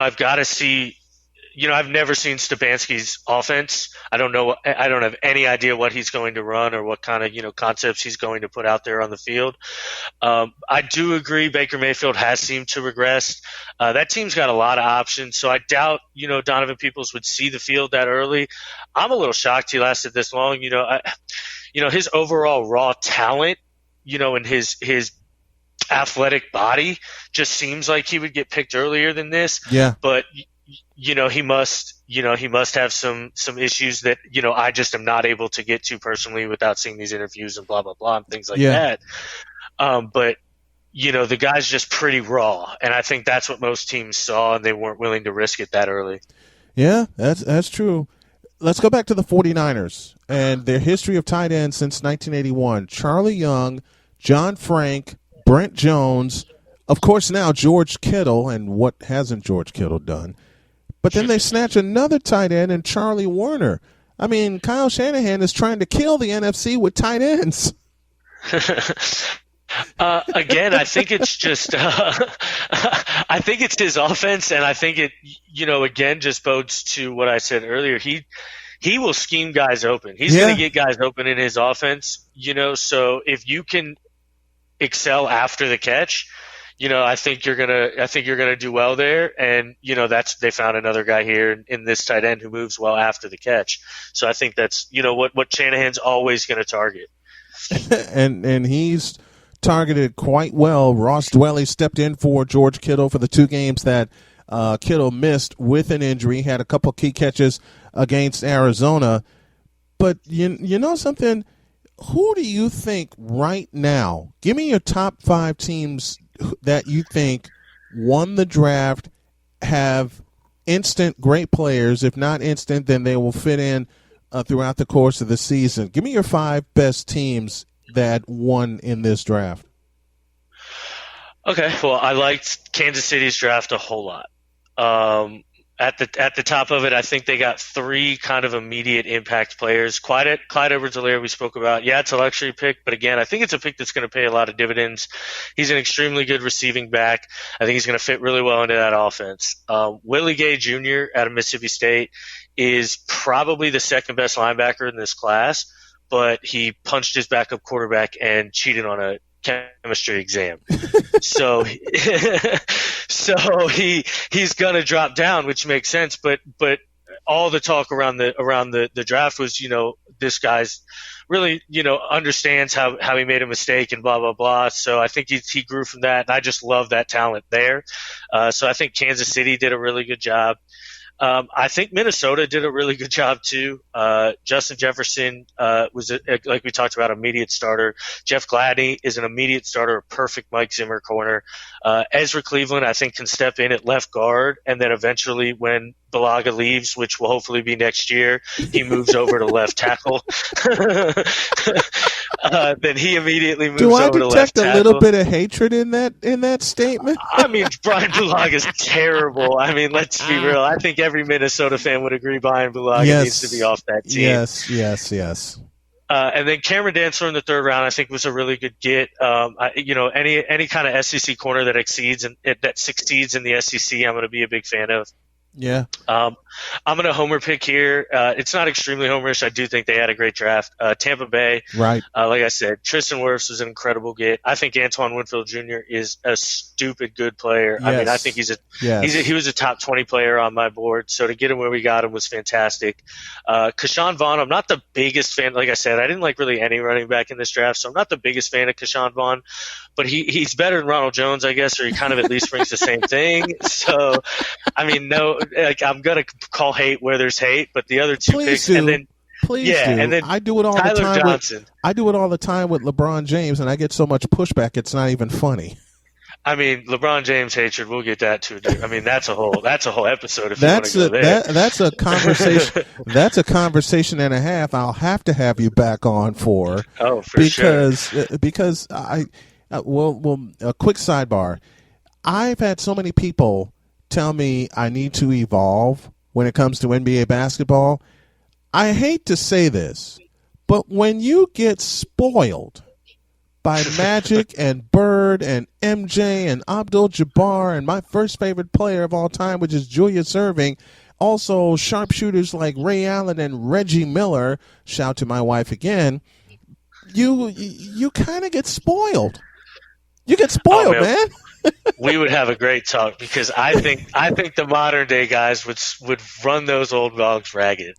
I've got to see. I've never seen Stefanski's offense. I don't know. I don't have any idea what he's going to run or what kind of concepts he's going to put out there on the field. I do agree Baker Mayfield has seemed to regress. That team's got a lot of options, so I doubt Donovan Peoples would see the field that early. I'm a little shocked he lasted this long. His overall raw talent, and his athletic body just seems like he would get picked earlier than this. Yeah. But he must have some issues that I just am not able to get to personally without seeing these interviews and blah blah blah and things like that. But the guy's just pretty raw, and I think that's what most teams saw, and they weren't willing to risk it that early. Yeah, that's true. Let's go back to the 49ers and their history of tight ends since 1981. Charlie Young, John Frank, Brent Jones, of course now George Kittle, and what hasn't George Kittle done? But then they snatch another tight end in Charlie Warner. I mean, Kyle Shanahan is trying to kill the NFC with tight ends. Again, I think it's just I think it's his offense, and I think it again just bodes to what I said earlier. He will scheme guys open. He's going to get guys open in his offense. So if you can excel after the catch, I think you're gonna do well there. And they found another guy here in this tight end who moves well after the catch. So I think that's what Shanahan's always going to target. and he's targeted quite well. Ross Dwelly stepped in for George Kittle for the 2 games that Kittle missed with an injury. Had a couple key catches against Arizona. But you know something? Who do you think right now? Give me your top 5 teams that you think won the draft, have instant great players. If not instant, then they will fit in throughout the course of the season. Give me your 5 best teams that won in this draft. Okay, well, I liked Kansas City's draft a whole lot. At the top of it, I think they got 3 kind of immediate impact players. Clyde Edwards-Helaire we spoke about. Yeah, it's a luxury pick, but again, I think it's a pick that's going to pay a lot of dividends. He's an extremely good receiving back. I think he's going to fit really well into that offense. Willie Gay Jr. out of Mississippi State is probably the second best linebacker in this class, but he punched his backup quarterback and cheated on a chemistry exam. so he's gonna drop down, which makes sense. But all the talk around the draft was, this guy's really, understands how he made a mistake and blah blah blah. So I think he grew from that, and I just love that talent there. So I think Kansas City did a really good job. I think Minnesota did a really good job too. Justin Jefferson was, like we talked about, immediate starter. Jeff Gladney is an immediate starter, a perfect Mike Zimmer corner. Ezra Cleveland, I think, can step in at left guard, and then eventually when Balaga leaves, which will hopefully be next year, he moves over to left tackle. Then he immediately moves over to left tackle. Do I detect a little bit of hatred in that statement? I mean, Brian Bulaga is terrible. I mean, let's be real. I think every Minnesota fan would agree Brian Bulaga needs to be off that team. Yes. And then Cameron Dantzler in the 3rd round, I think, was a really good get. Any kind of SEC corner that succeeds in the SEC, I'm going to be a big fan of. Yeah. I'm going to homer pick here. It's not extremely homerish. I do think they had a great draft. Tampa Bay. Right. Like I said, Tristan Wirfs was an incredible get. I think Antoine Winfield Jr. is a stupid good player. Yes. I mean, I think he was a top 20 player on my board. So to get him where we got him was fantastic. Keshawn Vaughn, I'm not the biggest fan. Like I said, I didn't like really any running back in this draft. So I'm not the biggest fan of Keshawn Vaughn, but he's better than Ronald Jones, I guess, or he kind of at least brings the same thing. So, I mean, I'm going to call hate where there's hate, but the other 2 picks, do. and then Please do. And then I do it all Tyler the time. Johnson. I do it all the time with LeBron James, and I get so much pushback. It's not even funny. I mean, LeBron James hatred. We'll get that too. I mean, that's a whole episode. If you want to go there, that's a conversation. That's a conversation and a half. I'll have to have you back on for. Oh, for sure. Because a quick sidebar. I've had so many people tell me I need to evolve when it comes to NBA basketball. I hate to say this, but when you get spoiled by Magic and Bird and MJ and Abdul-Jabbar and my first favorite player of all time, which is Julius Erving. Also, sharpshooters like Ray Allen and Reggie Miller. Shout to my wife again. You kind of get spoiled. You get spoiled, man. We would have a great talk because I think the modern day guys would run those old dogs ragged.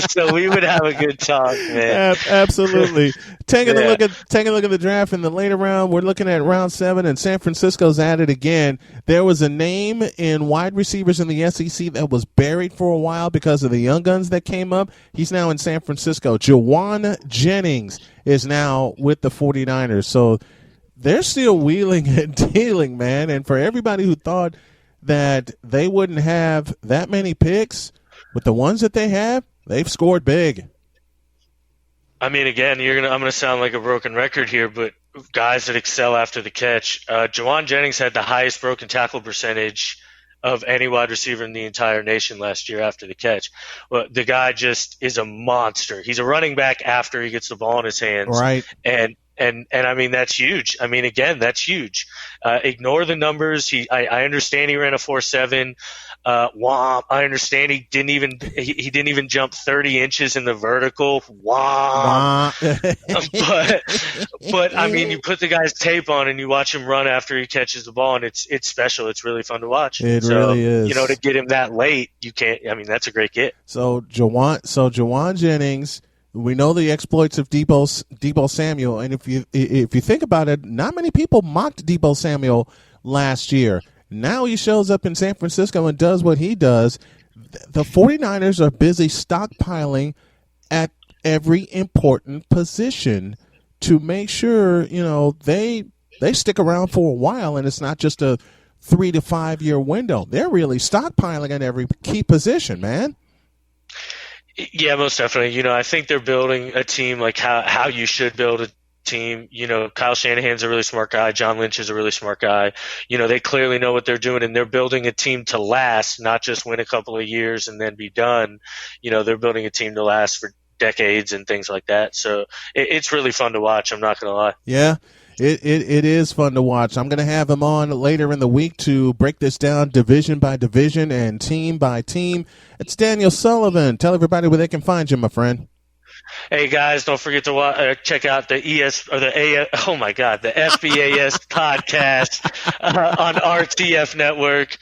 So we would have a good talk, man. Absolutely. Taking a look at the draft in the later round, we're looking at round 7, and San Francisco's at it again. There was a name in wide receivers in the SEC that was buried for a while because of the young guns that came up. He's now in San Francisco. Jawan Jennings is now with the 49ers. So they're still wheeling and dealing, man. And for everybody who thought that they wouldn't have that many picks, with the ones that they have, they've scored big. I mean, again, I'm gonna sound like a broken record here, but guys that excel after the catch. Jawan Jennings had the highest broken tackle percentage of any wide receiver in the entire nation last year after the catch. Well, the guy just is a monster. He's a running back after he gets the ball in his hands, right? And I mean, that's huge. I mean, again, that's huge. Ignore the numbers. I understand he ran a 4.7. Womp. I understand he didn't even jump 30 inches in the vertical. Womp. but I mean, you put the guy's tape on and you watch him run after he catches the ball, and it's special. It's really fun to watch. It really is. You know, to get him that late, you can't. I mean, that's a great get. So Jawan Jennings. We know the exploits of Deebo Samuel, and if you think about it, not many people mocked Deebo Samuel last year. Now he shows up in San Francisco and does what he does. The 49ers are busy stockpiling at every important position to make sure, you know, they stick around for a while, and it's not just a 3 to 5 year window. They're really stockpiling at every key position, man. Yeah, most definitely. You know, I think they're building a team like how you should build a team. You know, Kyle Shanahan's a really smart guy. John Lynch is a really smart guy. You know, they clearly know what they're doing, and they're building a team to last, not just win a couple of years and then be done. You know, they're building a team to last for decades and things like that. So it's really fun to watch. I'm not going to lie. Yeah. It is fun to watch. I'm going to have him on later in the week to break this down division by division and team by team. It's Daniel Sullivan. Tell everybody where they can find you, my friend. Hey guys, don't forget to check out the the FBAS podcast on RTF Network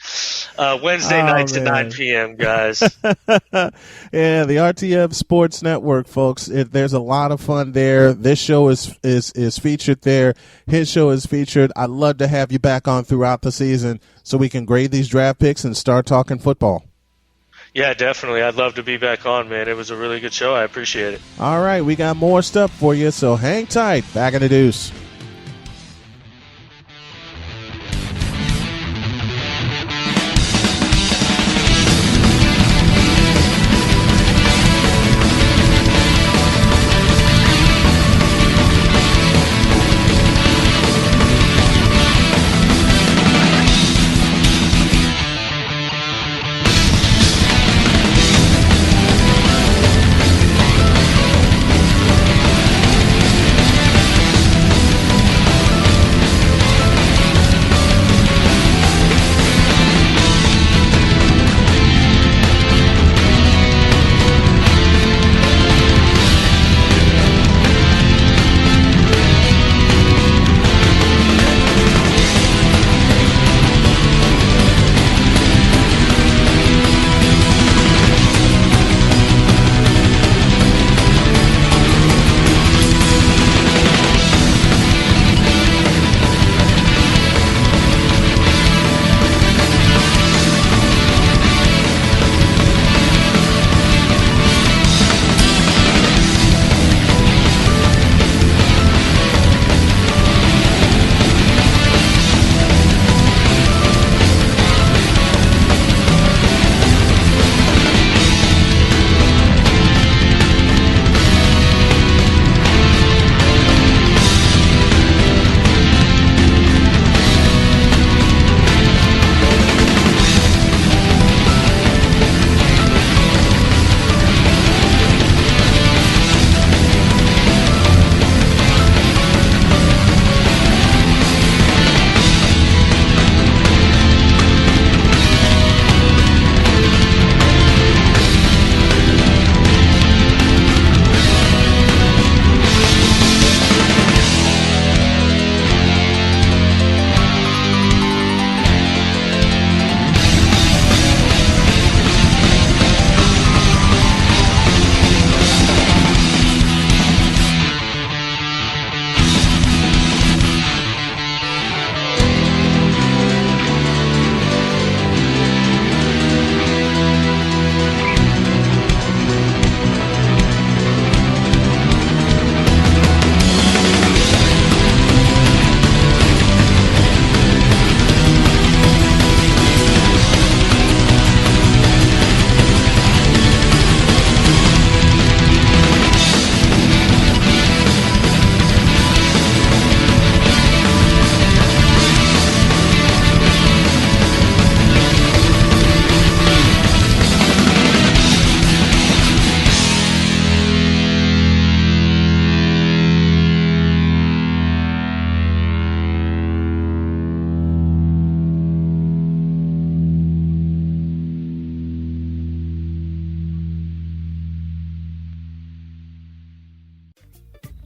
Wednesday nights at 9 p.m. Guys. Yeah, the RTF Sports Network, folks. There's a lot of fun there. This show is featured there. His show is featured. I'd love to have you back on throughout the season so we can grade these draft picks and start talking football. Yeah, definitely. I'd love to be back on, man. It was a really good show. I appreciate it. All right, we got more stuff for you, so hang tight. Back in the deuce.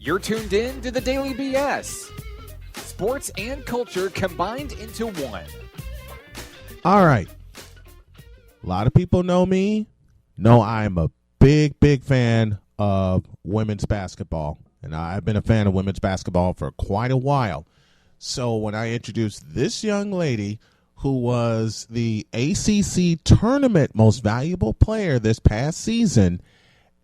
You're tuned in to the Daily BS. Sports and culture combined into one. All right. A lot of people know me. Know I'm a big fan of women's basketball. And I've been a fan of women's basketball for quite a while. So when I introduced this young lady who was the ACC tournament most valuable player this past season,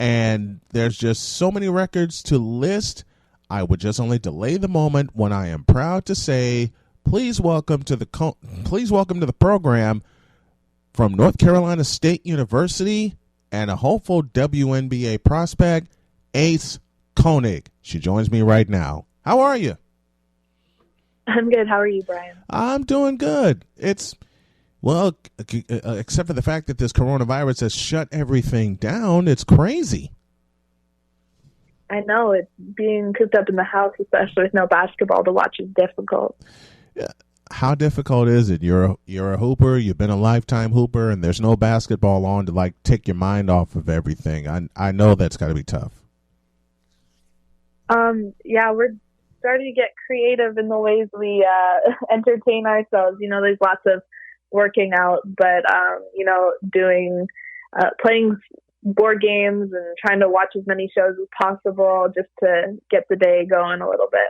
and there's just so many records to list, I would just only delay the moment when I am proud to say, please welcome to the program from North Carolina State University and a hopeful WNBA prospect, Ace Koenig. She joins me right now. How are you? I'm good. How are you, Brian? I'm doing good. Except for the fact that this coronavirus has shut everything down, it's crazy. I know. It's being cooped up in the house, especially with no basketball to watch, is difficult. Yeah. How difficult is it? You're a hooper. You've been a lifetime hooper, and there's no basketball on to take your mind off of everything. I know that's got to be tough. Yeah, we're starting to get creative in the ways we entertain ourselves. There's lots of working out, but playing board games and trying to watch as many shows as possible just to get the day going a little bit.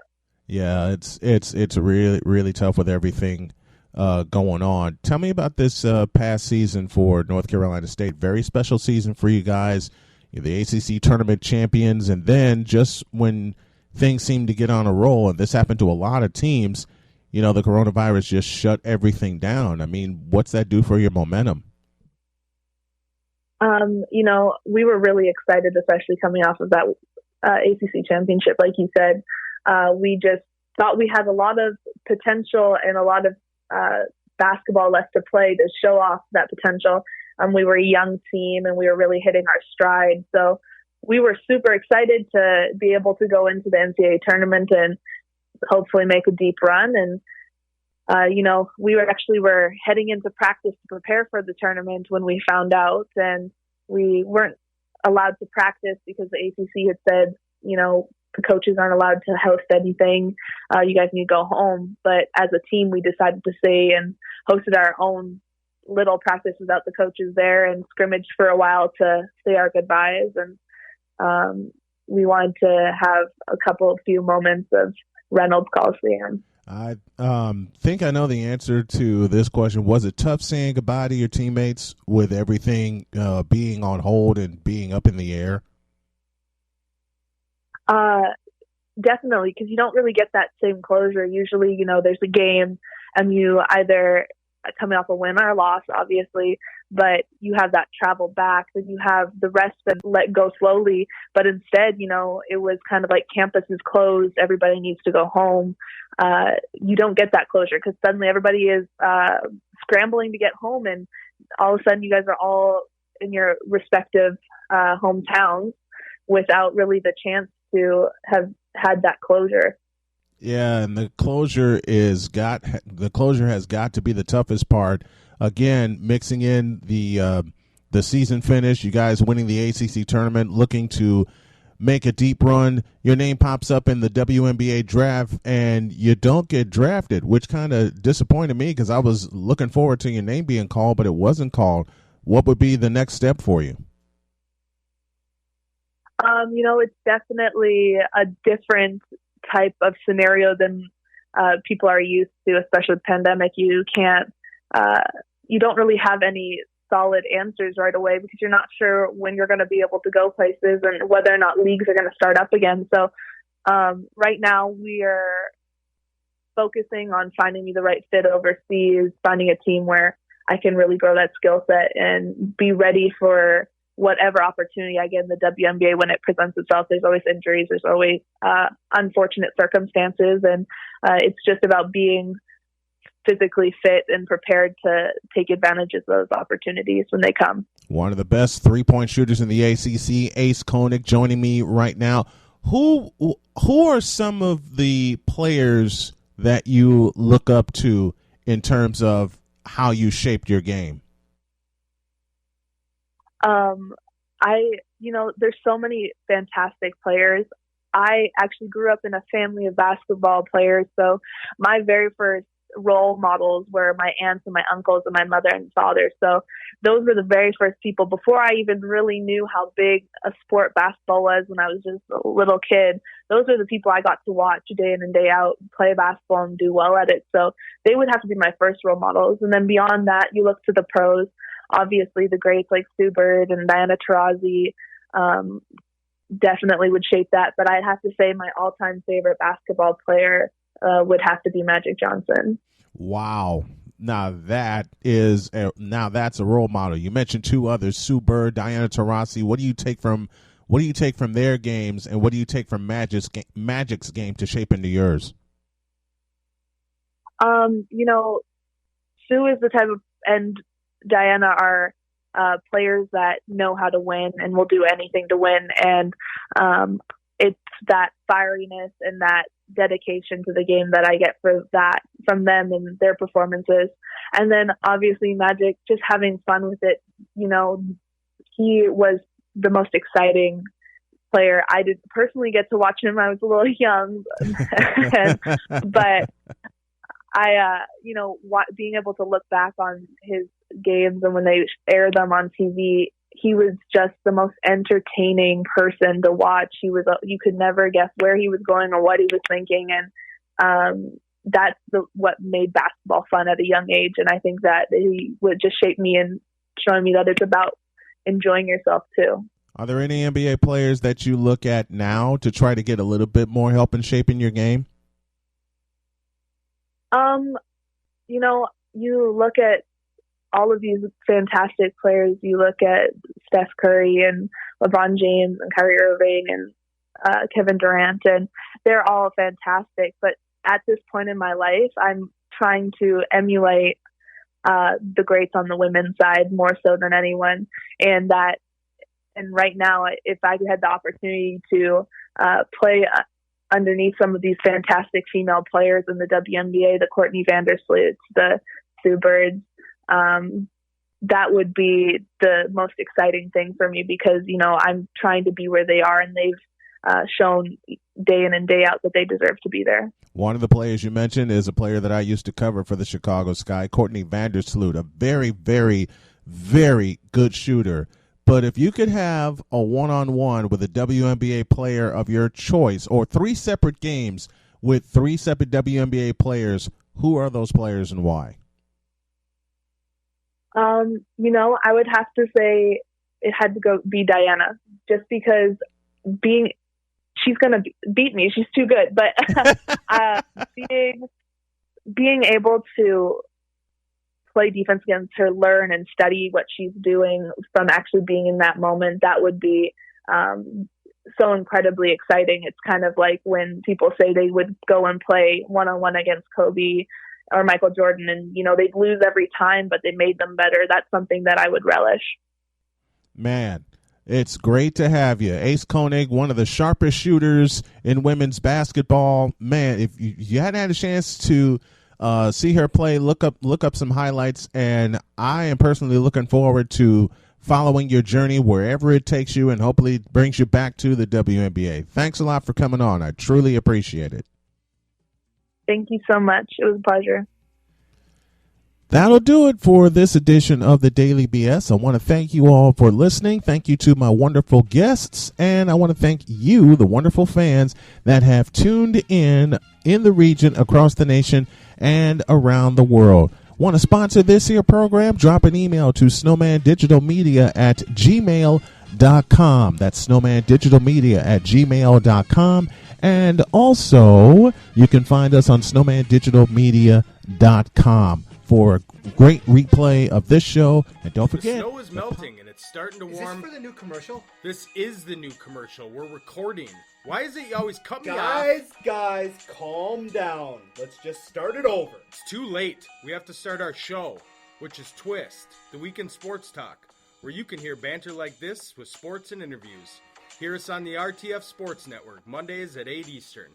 Yeah, it's really, really tough with everything going on. Tell me about this past season for North Carolina State. Very special season for you guys. You're the ACC tournament champions, and then just when things seem to get on a roll, and this happened to a lot of teams, the coronavirus just shut everything down. I mean, what's that do for your momentum? We were really excited, especially coming off of that ACC championship. Like you said, we just thought we had a lot of potential and a lot of basketball left to play to show off that potential. We were a young team and we were really hitting our stride. So we were super excited to be able to go into the NCAA tournament and hopefully make a deep run. And, we were heading into practice to prepare for the tournament when we found out, and we weren't allowed to practice because the ACC had said, the coaches aren't allowed to host anything. You guys need to go home. But as a team, we decided to stay and hosted our own little practice without the coaches there and scrimmaged for a while to say our goodbyes. And we wanted to have a few moments of Reynolds Coliseum. I think I know the answer to this question. Was it tough saying goodbye to your teammates with everything being on hold and being up in the air? Definitely, because you don't really get that same closure. Usually, there's a game and you either coming off a win or a loss, obviously, but you have that travel back, then you have the rest and let go slowly. But instead, it was kind of like campus is closed, everybody needs to go home. You don't get that closure because suddenly everybody is scrambling to get home, and all of a sudden you guys are all in your respective hometowns without really the chance to have had that closure. Yeah, and the closure has got to be the toughest part. Again, mixing in the season finish, you guys winning the ACC tournament, looking to make a deep run. Your name pops up in the WNBA draft, and you don't get drafted, which kind of disappointed me because I was looking forward to your name being called, but it wasn't called. What would be the next step for you? It's definitely a different type of scenario than people are used to, especially with the pandemic. You don't really have any solid answers right away because you're not sure when you're going to be able to go places and whether or not leagues are going to start up again. So right now we are focusing on finding me the right fit overseas, finding a team where I can really grow that skill set and be ready for whatever opportunity I get in the WNBA when it presents itself. There's always injuries. There's always unfortunate circumstances. And it's just about being physically fit and prepared to take advantage of those opportunities when they come. One of the best three-point shooters in the ACC, Ace Koenig, joining me right now. Who are some of the players that you look up to in terms of how you shaped your game? There's so many fantastic players. I actually grew up in a family of basketball players. So my very first role models were my aunts and my uncles and my mother and father. So those were the very first people before I even really knew how big a sport basketball was when I was just a little kid. Those are the people I got to watch day in and day out play basketball and do well at it. So they would have to be my first role models. And then beyond that, you look to the pros, obviously the greats like Sue Bird and Diana Taurasi, definitely would shape that. But I'd have to say my all-time favorite basketball player would have to be Magic Johnson. Wow. Now that's a role model. You mentioned two others, Sue Bird, Diana Taurasi. What do you take from their games, and what do you take from Magic's game to shape into yours? Sue is the type of, and Diana are players that know how to win and will do anything to win. And it's that fieriness and that dedication to the game that I get from them and their performances. And then obviously Magic, just having fun with it. He was the most exciting player. I did personally get to watch him. I was a little young, but being able to look back on his games and when they air them on TV, he was just the most entertaining person to watch. You could never guess where he was going or what he was thinking. And that's what made basketball fun at a young age. And I think that he would just shape me and showing me that it's about enjoying yourself too. Are there any NBA players that you look at now to try to get a little bit more help in shaping your game? You look at all of these fantastic players. You look at Steph Curry and LeBron James and Kyrie Irving and Kevin Durant, and they're all fantastic. But at this point in my life, I'm trying to emulate the greats on the women's side more so than anyone. And right now, if I had the opportunity to play underneath some of these fantastic female players in the WNBA, the Courtney Vandersloot, the Sue Birds, that would be the most exciting thing for me because, I'm trying to be where they are, and they've shown day in and day out that they deserve to be there. One of the players you mentioned is a player that I used to cover for the Chicago Sky, Courtney Vandersloot, a very, very, very good shooter. But if you could have a one-on-one with a WNBA player of your choice, or three separate games with three separate WNBA players, who are those players and why? I would have to say it had to be Diana, just because she's going to beat me. She's too good. But being able to play defense against her, learn and study what she's doing from actually being in that moment, that would be so incredibly exciting. It's kind of like when people say they would go and play one-on-one against Kobe or Michael Jordan, and they'd lose every time, but they made them better. That's something that I would relish. Man, it's great to have you. Ace Koenig, one of the sharpest shooters in women's basketball. Man, if you hadn't had a chance to see her play, look up some highlights, and I am personally looking forward to following your journey wherever it takes you, and hopefully it brings you back to the WNBA. Thanks a lot for coming on. I truly appreciate it. Thank you so much. It was a pleasure. That'll do it for this edition of the Daily BS. I want to thank you all for listening. Thank you to my wonderful guests, and I want to thank you, the wonderful fans that have tuned in the region, across the nation, and around the world. Want to sponsor this here program? Drop an email to snowmandigitalmedia@gmail.com. That's snowmandigitalmedia@gmail.com. And also, you can find us on snowmandigitalmedia.com for a great replay of this show. And don't forget, the snow is melting and it's starting to warm. Is this for the new commercial? This is the new commercial. We're recording. Why is it you always cut me off? Guys, calm down. Let's just start it over. It's too late. We have to start our show, which is Twist, the weekend sports talk, where you can hear banter like this with sports and interviews. Hear us on the RTF Sports Network, Mondays at 8 Eastern.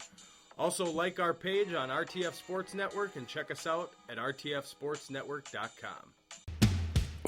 Also, like our page on RTF Sports Network and check us out at rtfsportsnetwork.com.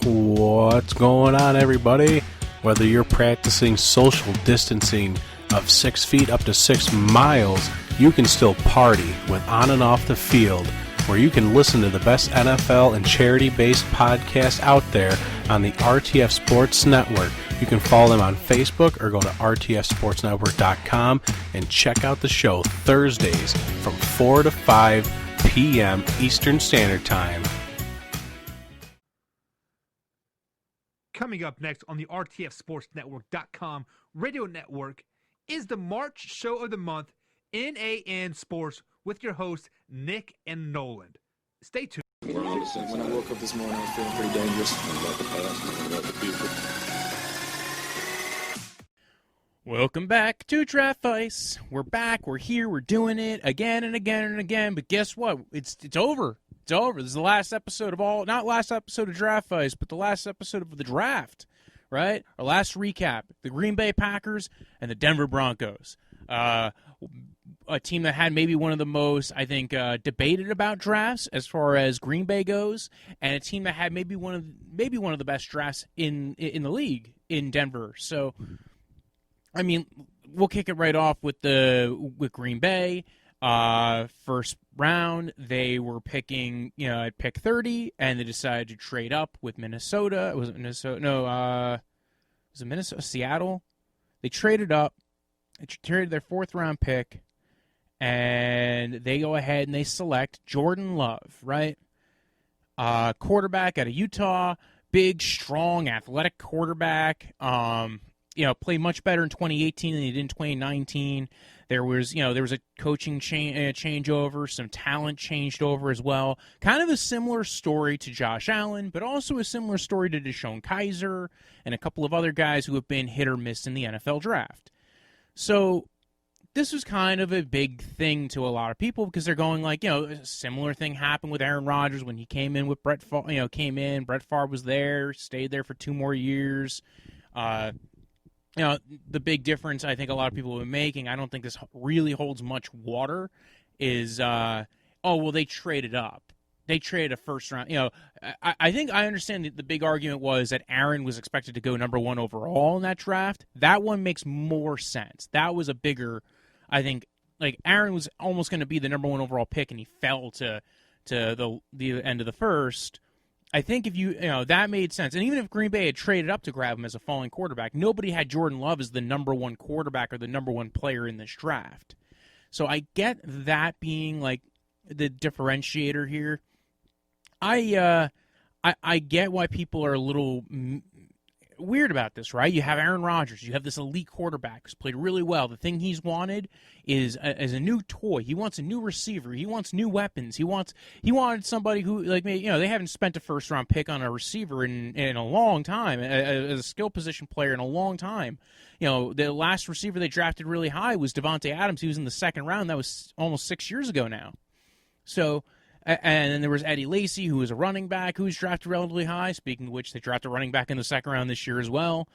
What's going on, everybody? Whether you're practicing social distancing, of 6 feet up to 6 miles, you can still party with On and Off the Field, where you can listen to the best NFL and charity-based podcasts out there on the RTF Sports Network. You can follow them on Facebook or go to rtfsportsnetwork.com and check out the show Thursdays from 4 to 5 p.m. Eastern Standard Time. Coming up next on the rtfsportsnetwork.com radio network is the March show of the month, NAN Sports, with your hosts, Nick and Nolan. Stay tuned. When I woke up this morning, I was feeling pretty dangerous. About the past and about the people. Welcome back to Draft Ice. We're back. We're here. We're doing it again and again and again. But guess what? It's over. It's over. This is the last episode of not last episode of Draft Ice, but the last episode of the draft, right? Our last recap. The Green Bay Packers and the Denver Broncos. A team that had maybe one of the most, I think, debated about drafts as far as Green Bay goes, and a team that had maybe one of the best drafts in the league in Denver. So, I mean, we'll kick it right off with Green Bay. First round, they were picking, at pick 30, and they decided to trade up with Minnesota. Was it Minnesota? No, was it Minnesota? Seattle? They traded up. They traded their 4th round pick, and they go ahead and they select Jordan Love, right? Quarterback out of Utah, big, strong, athletic quarterback. Played much better in 2018 than he did in 2019. There was a coaching changeover, some talent changed over as well. Kind of a similar story to Josh Allen, but also a similar story to Deshaun Kaiser and a couple of other guys who have been hit or miss in the NFL draft. So this was kind of a big thing to a lot of people because they're going like, a similar thing happened with Aaron Rodgers when he came in with Brett Favre. Brett Favre was there, stayed there for 2 more years. The big difference I think a lot of people have been making, I don't think this really holds much water, is, they traded up. They traded a first round. I think I understand that the big argument was that Aaron was expected to go number 1 overall in that draft. That one makes more sense. That was a bigger, I think, like Aaron was almost going to be the number 1 overall pick, and he fell to the end of the first. I think if that made sense. And even if Green Bay had traded up to grab him as a falling quarterback, nobody had Jordan Love as the number 1 quarterback or the number 1 player in this draft. So I get that being like the differentiator here. I get why people are a little weird about this, right? You have Aaron Rodgers. You have this elite quarterback who's played really well. The thing he's wanted is a new toy. He wants a new receiver. He wants new weapons. He wanted somebody who, like, they haven't spent a first-round pick on a receiver in a long time, as a skill position player in a long time. The last receiver they drafted really high was Devontae Adams. He was in the 2nd round. That was almost 6 years ago now. So... And then there was Eddie Lacy, who was a running back who was drafted relatively high. Speaking of which, they drafted a running back in the 2nd round this year as well.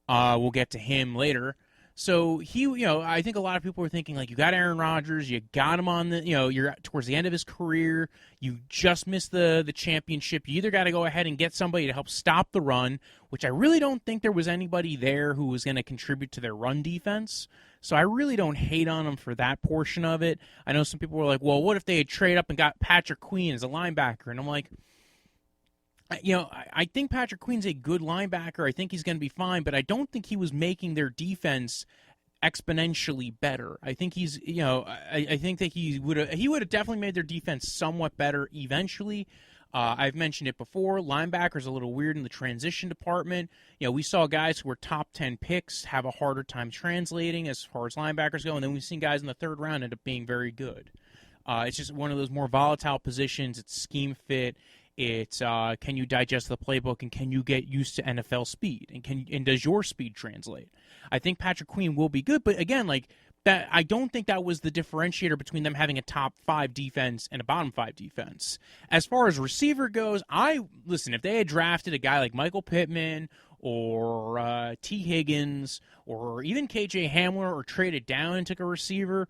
We'll get to him later. So I think a lot of people were thinking, like, you got Aaron Rodgers, you got him on the, you're towards the end of his career, you just missed the championship. You either got to go ahead and get somebody to help stop the run, which I really don't think there was anybody there who was going to contribute to their run defense. So I really don't hate on them for that portion of it. I know some people were like, well, what if they had traded up and got Patrick Queen as a linebacker? And I'm like, I think Patrick Queen's a good linebacker. I think he's going to be fine, but I don't think he was making their defense exponentially better. I think he's, I think that he would have definitely made their defense somewhat better eventually. I've mentioned it before. Linebackers a little weird in the transition department. We saw guys who were top 10 picks have a harder time translating as far as linebackers go, and then we've seen guys in the 3rd round end up being very good. It's just one of those more volatile positions. It's scheme fit. It's can you digest the playbook, and can you get used to NFL speed, and does your speed translate? I think Patrick Queen will be good, but again, like that, I don't think that was the differentiator between them having a top 5 defense and a bottom 5 defense. As far as receiver goes, if they had drafted a guy like Michael Pittman or T. Higgins or even KJ Hamler, or traded down and took a receiver,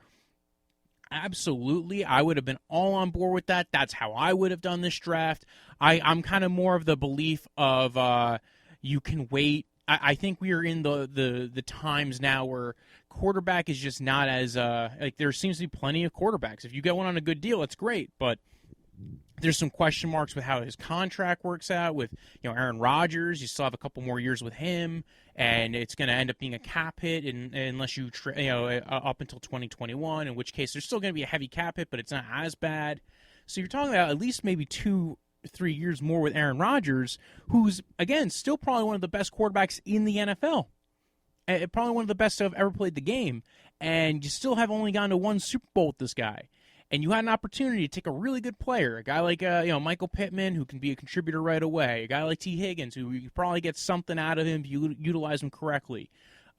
absolutely, I would have been all on board with that. That's how I would have done this draft. I'm kind of more of the belief of you can wait. I think we are in the times now where quarterback is just not as like there seems to be plenty of quarterbacks. If you get one on a good deal, it's great, but there's some question marks with how his contract works out with, Aaron Rodgers. You still have a couple more years with him, and it's going to end up being a cap hit unless you up until 2021, in which case there's still going to be a heavy cap hit, but it's not as bad. So you're talking about at least maybe 2-3 years more with Aaron Rodgers, who's, again, still probably one of the best quarterbacks in the NFL. Probably one of the best to have ever played the game. And you still have only gone to one Super Bowl with this guy. And you had an opportunity to take a really good player, a guy like Michael Pittman, who can be a contributor right away, a guy like T. Higgins, who you probably get something out of him if you utilize him correctly.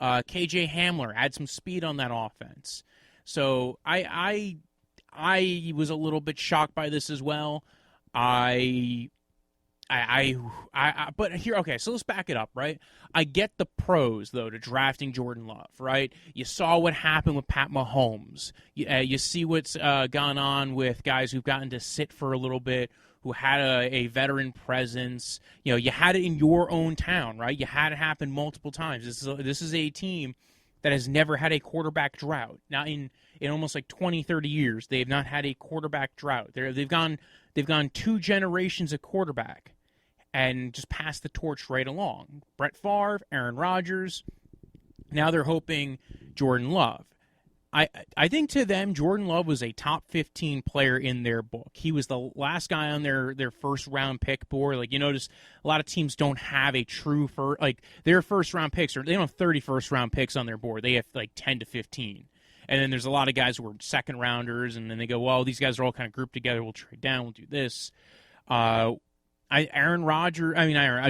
KJ Hamler, add some speed on that offense. So I was a little bit shocked by this as well. But here, okay, so let's back it up, right? I get the pros, though, to drafting Jordan Love, right? You saw what happened with Pat Mahomes. You see what's gone on with guys who've gotten to sit for a little bit, who had a veteran presence. You had it in your own town, right? You had it happen multiple times. This is a team that has never had a quarterback drought. Now, in almost like 20, 30 years, they have not had a quarterback drought. They've gone 2 generations of quarterback and just passed the torch right along. Brett Favre, Aaron Rodgers. Now they're hoping Jordan Love. I think to them, Jordan Love was a top 15 player in their book. He was the last guy on their first-round pick board. Like, you notice a lot of teams don't have a true their first-round picks, or they don't have 30 first-round picks on their board. They have like 10 to 15. And then there's a lot of guys who are second-rounders, and then they go, well, these guys are all kind of grouped together. We'll trade down. We'll do this.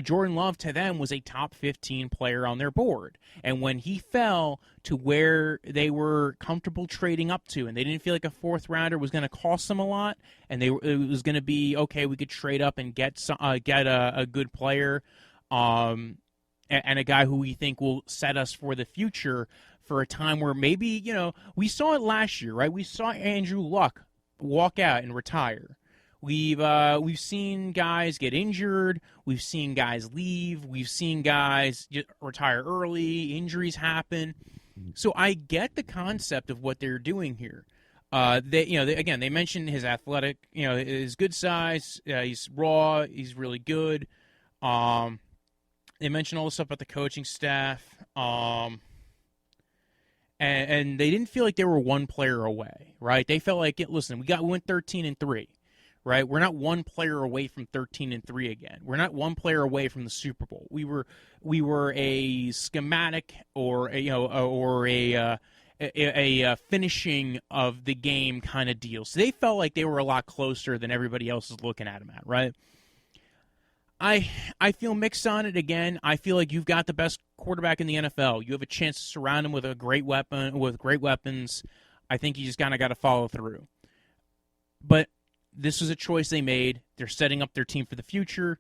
Jordan Love to them was a top 15 player on their board. And when he fell to where they were comfortable trading up to, and they didn't feel like a fourth rounder was going to cost them a lot, and it was going to be, okay, we could trade up and get a good player, and a guy who we think will set us for the future for a time where maybe, we saw it last year, right? We saw Andrew Luck walk out and retire. We've seen guys get injured. We've seen guys leave. We've seen guys retire early. Injuries happen. So I get the concept of what they're doing here. They mentioned his athletic, his good size. He's raw. He's really good. They mentioned all the stuff about the coaching staff. And they didn't feel like they were one player away, right? They felt like, listen, we went 13-3. Right, we're not one player away from 13-3 again. We're not one player away from the Super Bowl. We were a schematic or a finishing of the game kind of deal. So they felt like they were a lot closer than everybody else is looking at them at. Right. I feel mixed on it again. I feel like you've got the best quarterback in the NFL. You have a chance to surround him with great weapons. I think you just kind of got to follow through. But this was a choice they made. They're setting up their team for the future.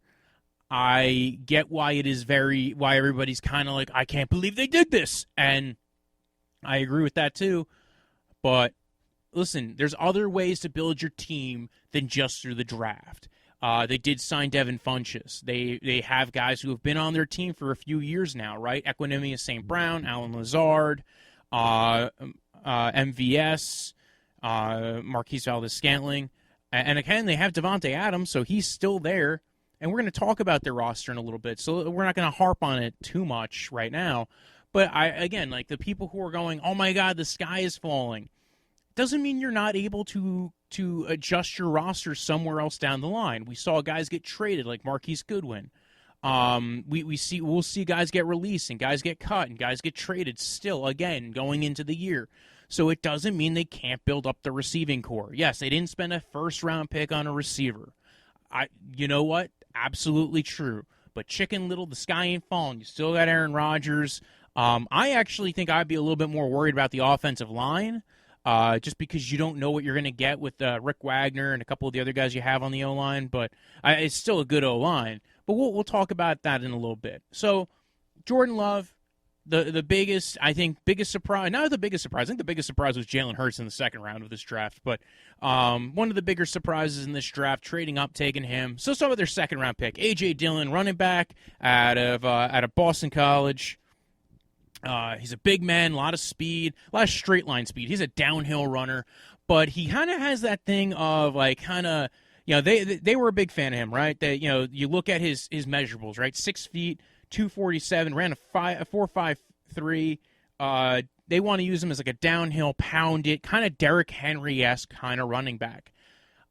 I get why everybody's kind of like, I can't believe they did this. And I agree with that too. But listen, there's other ways to build your team than just through the draft. They did sign Devin Funchess. They have guys who have been on their team for a few years now, right? Equinemius St. Brown, Alan Lazard, MVS, Marquise Valdez-Scantling. And again, they have Devontae Adams, so he's still there. And we're going to talk about their roster in a little bit, so we're not going to harp on it too much right now. But the people who are going, oh my God, the sky is falling, doesn't mean you're not able to adjust your roster somewhere else down the line. We saw guys get traded, like Marquise Goodwin. We'll see guys get released and guys get cut and guys get traded still again going into the year. So it doesn't mean they can't build up the receiving core. Yes, they didn't spend a first-round pick on a receiver. You know what? Absolutely true. But Chicken Little, the sky ain't falling. You still got Aaron Rodgers. I actually think I'd be a little bit more worried about the offensive line, just because you don't know what you're going to get with Rick Wagner and a couple of the other guys you have on the O-line. But it's still a good O-line. But we'll talk about that in a little bit. So Jordan Love, the biggest surprise, not the biggest surprise, I think the biggest surprise was Jalen Hurts in the second round of this draft, but one of the bigger surprises in this draft, trading up, taking him. So start with their second round pick, A.J. Dillon, running back out of Boston College. He's a big man, a lot of speed, a lot of straight line speed. He's a downhill runner, but he kind of has that thing of they were a big fan of him, right? That you look at his measurables, right? 6 feet, 247, ran a 4.53. They want to use him as like a downhill, pound it, kind of Derrick Henry-esque kind of running back.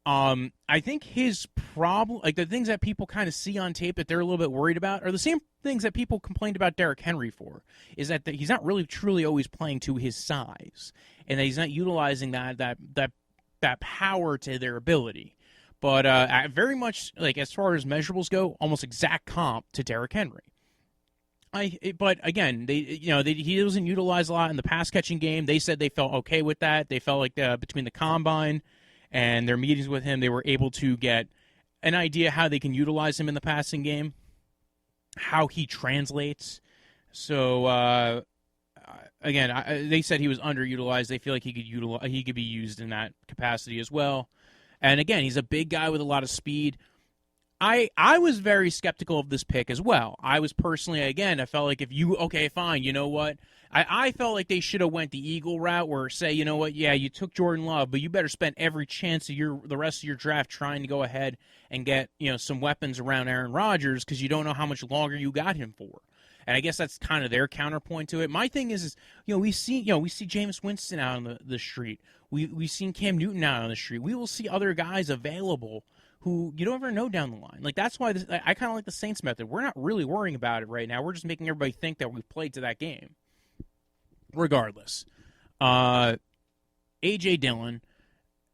I think his problem, like the things that people kind of see on tape that they're a little bit worried about, are the same things that people complained about Derrick Henry for, is that he's not really truly always playing to his size, and that he's not utilizing that power to their ability. But very much, like, as far as measurables go, almost exact comp to Derrick Henry. But again, he wasn't utilized a lot in the pass catching game. They said they felt okay with that. They felt like between the combine and their meetings with him, they were able to get an idea how they can utilize him in the passing game, how he translates. So again, they said he was underutilized. They feel like he could be used in that capacity as well. And again, he's a big guy with a lot of speed. I was very skeptical of this pick as well. I was personally, again, I felt like fine, you know what? I felt like they should have went the Eagle route where, say, you know what, yeah, you took Jordan Love, but you better spend every chance of the rest of your draft trying to go ahead and get, some weapons around Aaron Rodgers because you don't know how much longer you got him for. And I guess that's kind of their counterpoint to it. My thing is we see Jameis Winston out on the street. We've seen Cam Newton out on the street. We will see other guys available who you don't ever know down the line. Like, that's why I kind of like the Saints method. We're not really worrying about it right now. We're just making everybody think that we've played to that game. Regardless, A.J. Dillon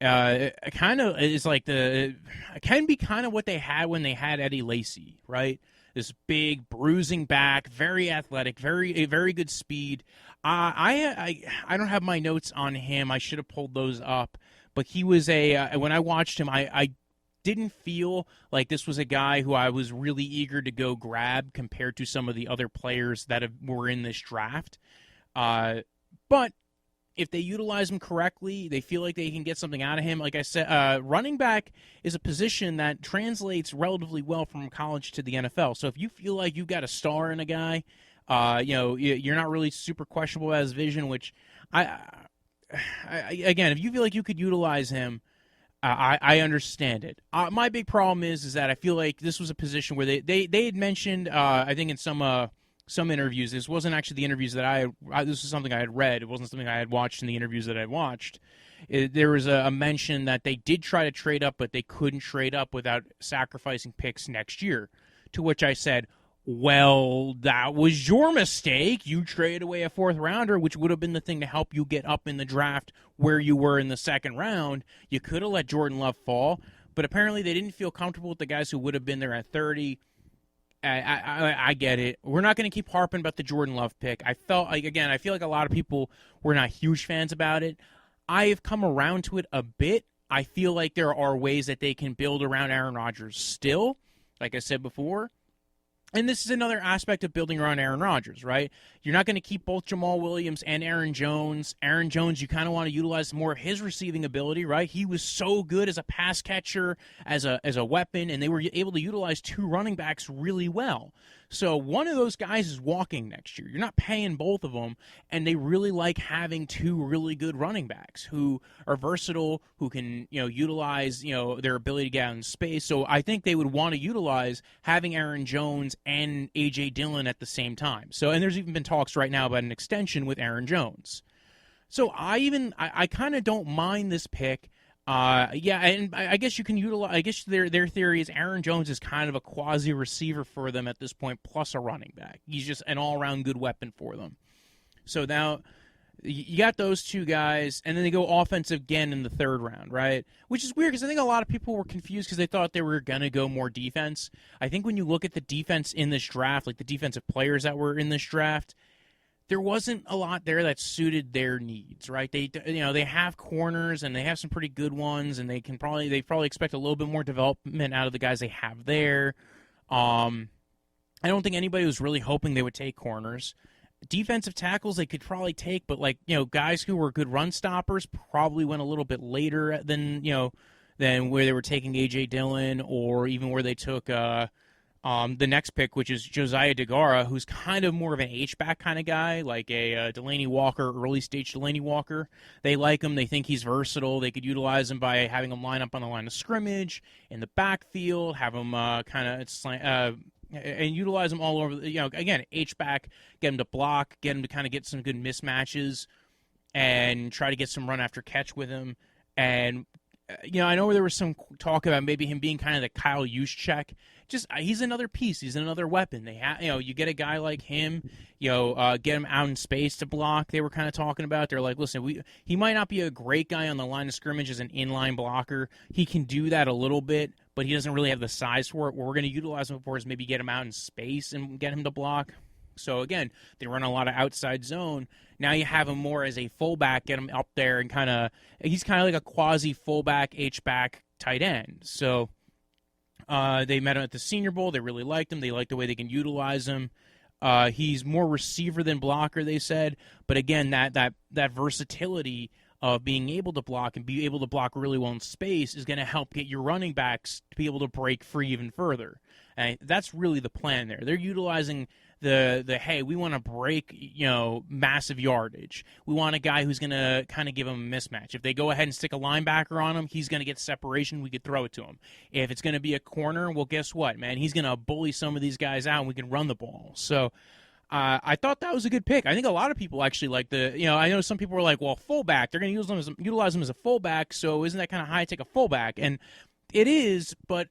kind of is like can be kind of what they had when they had Eddie Lacy, right? This big, bruising back, very athletic, very good speed. I don't have my notes on him. I should have pulled those up. But he was when I watched him, I didn't feel like this was a guy who I was really eager to go grab compared to some of the other players that were in this draft. But if they utilize him correctly, they feel like they can get something out of him. Like I said, running back is a position that translates relatively well from college to the NFL. So if you feel like you've got a star in a guy, you're not really super questionable as vision, which again, if you feel like you could utilize him, I understand it. My big problem is that I feel like this was a position where they had mentioned, I think in some interviews, this wasn't actually the interviews that this is something I had read. It wasn't something I had watched in the interviews that I watched. There was a mention that they did try to trade up, but they couldn't trade up without sacrificing picks next year, to which I said, well, that was your mistake. You traded away a fourth rounder, which would have been the thing to help you get up in the draft where you were in the second round. You could have let Jordan Love fall, but apparently they didn't feel comfortable with the guys who would have been there at 30. I get it. We're not going to keep harping about the Jordan Love pick. I feel like a lot of people were not huge fans about it. I have come around to it a bit. I feel like there are ways that they can build around Aaron Rodgers still, like I said before. And this is another aspect of building around Aaron Rodgers, right? You're not going to keep both Jamal Williams and Aaron Jones. Aaron Jones, you kind of want to utilize more of his receiving ability, right? He was so good as a pass catcher, as a weapon, and they were able to utilize two running backs really well. So one of those guys is walking next year. You're not paying both of them, and they really like having two really good running backs who are versatile, who can utilize their ability to get out in space. So I think they would want to utilize having Aaron Jones and A.J. Dillon at the same time. So, and there's even been talks right now about an extension with Aaron Jones. So I kind of don't mind this pick. And I guess you can utilize. I guess their theory is Aaron Jones is kind of a quasi receiver for them at this point, plus a running back. He's just an all around good weapon for them. So now you got those two guys, and then they go offensive again in the third round, right? Which is weird because I think a lot of people were confused because they thought they were gonna go more defense. I think when you look at the defense in this draft, like the defensive players that were in this draft, there wasn't a lot there that suited their needs, right? They have corners and they have some pretty good ones, and they probably expect a little bit more development out of the guys they have there. I don't think anybody was really hoping they would take corners. defensive tackles they could probably take, but guys who were good run stoppers probably went a little bit later than where they were taking A.J. Dillon, or even where they took the next pick, which is Josiah DeGara, who's kind of more of an H-back kind of guy, like a Delaney Walker, early-stage Delaney Walker. They like him. They think he's versatile. They could utilize him by having him line up on the line of scrimmage, in the backfield, have him and utilize him all over. Again, H-back, get him to block, get him to kind of get some good mismatches, and try to get some run-after-catch with him. And I know there was some talk about maybe him being kind of the Kyle Juszczyk. Just he's another piece. He's another weapon. They you get a guy like him, get him out in space to block. They were kind of talking about. They're like, listen, he might not be a great guy on the line of scrimmage as an inline blocker. He can do that a little bit, but he doesn't really have the size for it. What we're going to utilize him for is maybe get him out in space and get him to block. So, again, they run a lot of outside zone. Now you have him more as a fullback, get him up there, and he's kind of like a quasi-fullback, H-back tight end. So they met him at the Senior Bowl. They really liked him. They liked the way they can utilize him. He's more receiver than blocker, they said. But, again, that versatility of being able to block and be able to block really well in space is going to help get your running backs to be able to break free even further. And that's really the plan there. They're utilizing the hey, we want to break, massive yardage. We want a guy who's going to kind of give him a mismatch. If they go ahead and stick a linebacker on him, he's going to get separation. We could throw it to him. If it's going to be a corner, well, guess what, man? He's going to bully some of these guys out, and we can run the ball. So I thought that was a good pick. I think a lot of people actually like I know some people were like, well, fullback, they're going to utilize him as a fullback, so isn't that kind of high to take a fullback? And it is, but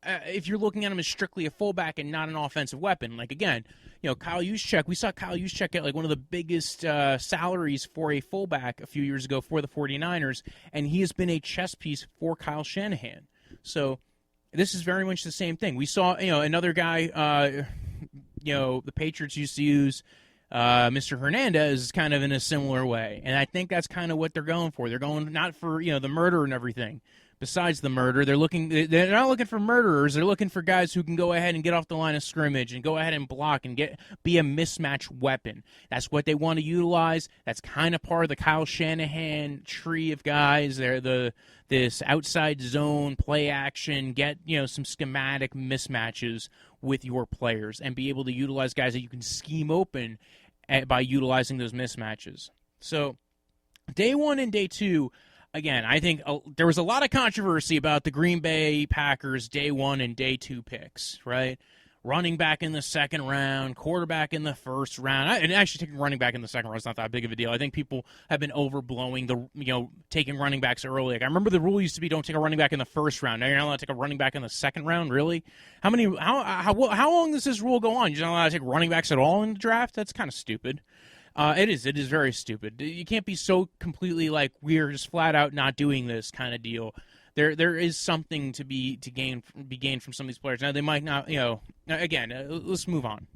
if you're looking at him as strictly a fullback and not an offensive weapon, like, again, Kyle Juszczyk, we saw Kyle Juszczyk get one of the biggest salaries for a fullback a few years ago for the 49ers, and he has been a chess piece for Kyle Shanahan. So this is very much the same thing. We saw, another guy, the Patriots used to use Mr. Hernandez kind of in a similar way, and I think that's kind of what they're going for. They're going not for, the murder and everything. Besides the murder, they're not looking for murderers. They're looking for guys who can go ahead and get off the line of scrimmage and go ahead and block and be a mismatch weapon. That's what they want to utilize. That's kind of part of the Kyle Shanahan tree of guys. They're this outside zone play action, get some schematic mismatches with your players and be able to utilize guys that you can scheme open by utilizing those mismatches. So day one and day two, again, I think there was a lot of controversy about the Green Bay Packers day one and day two picks, right? Running back in the second round, quarterback in the first round. And actually taking running back in the second round is not that big of a deal. I think people have been overblowing taking running backs early. Like, I remember the rule used to be don't take a running back in the first round. Now you're not allowed to take a running back in the second round, really? How long does this rule go on? You're not allowed to take running backs at all in the draft? That's kind of stupid. It is very stupid. You can't be so completely like we're just flat out not doing this kind of deal. There is something to be gained from some of these players. Now they might not, again, let's move on.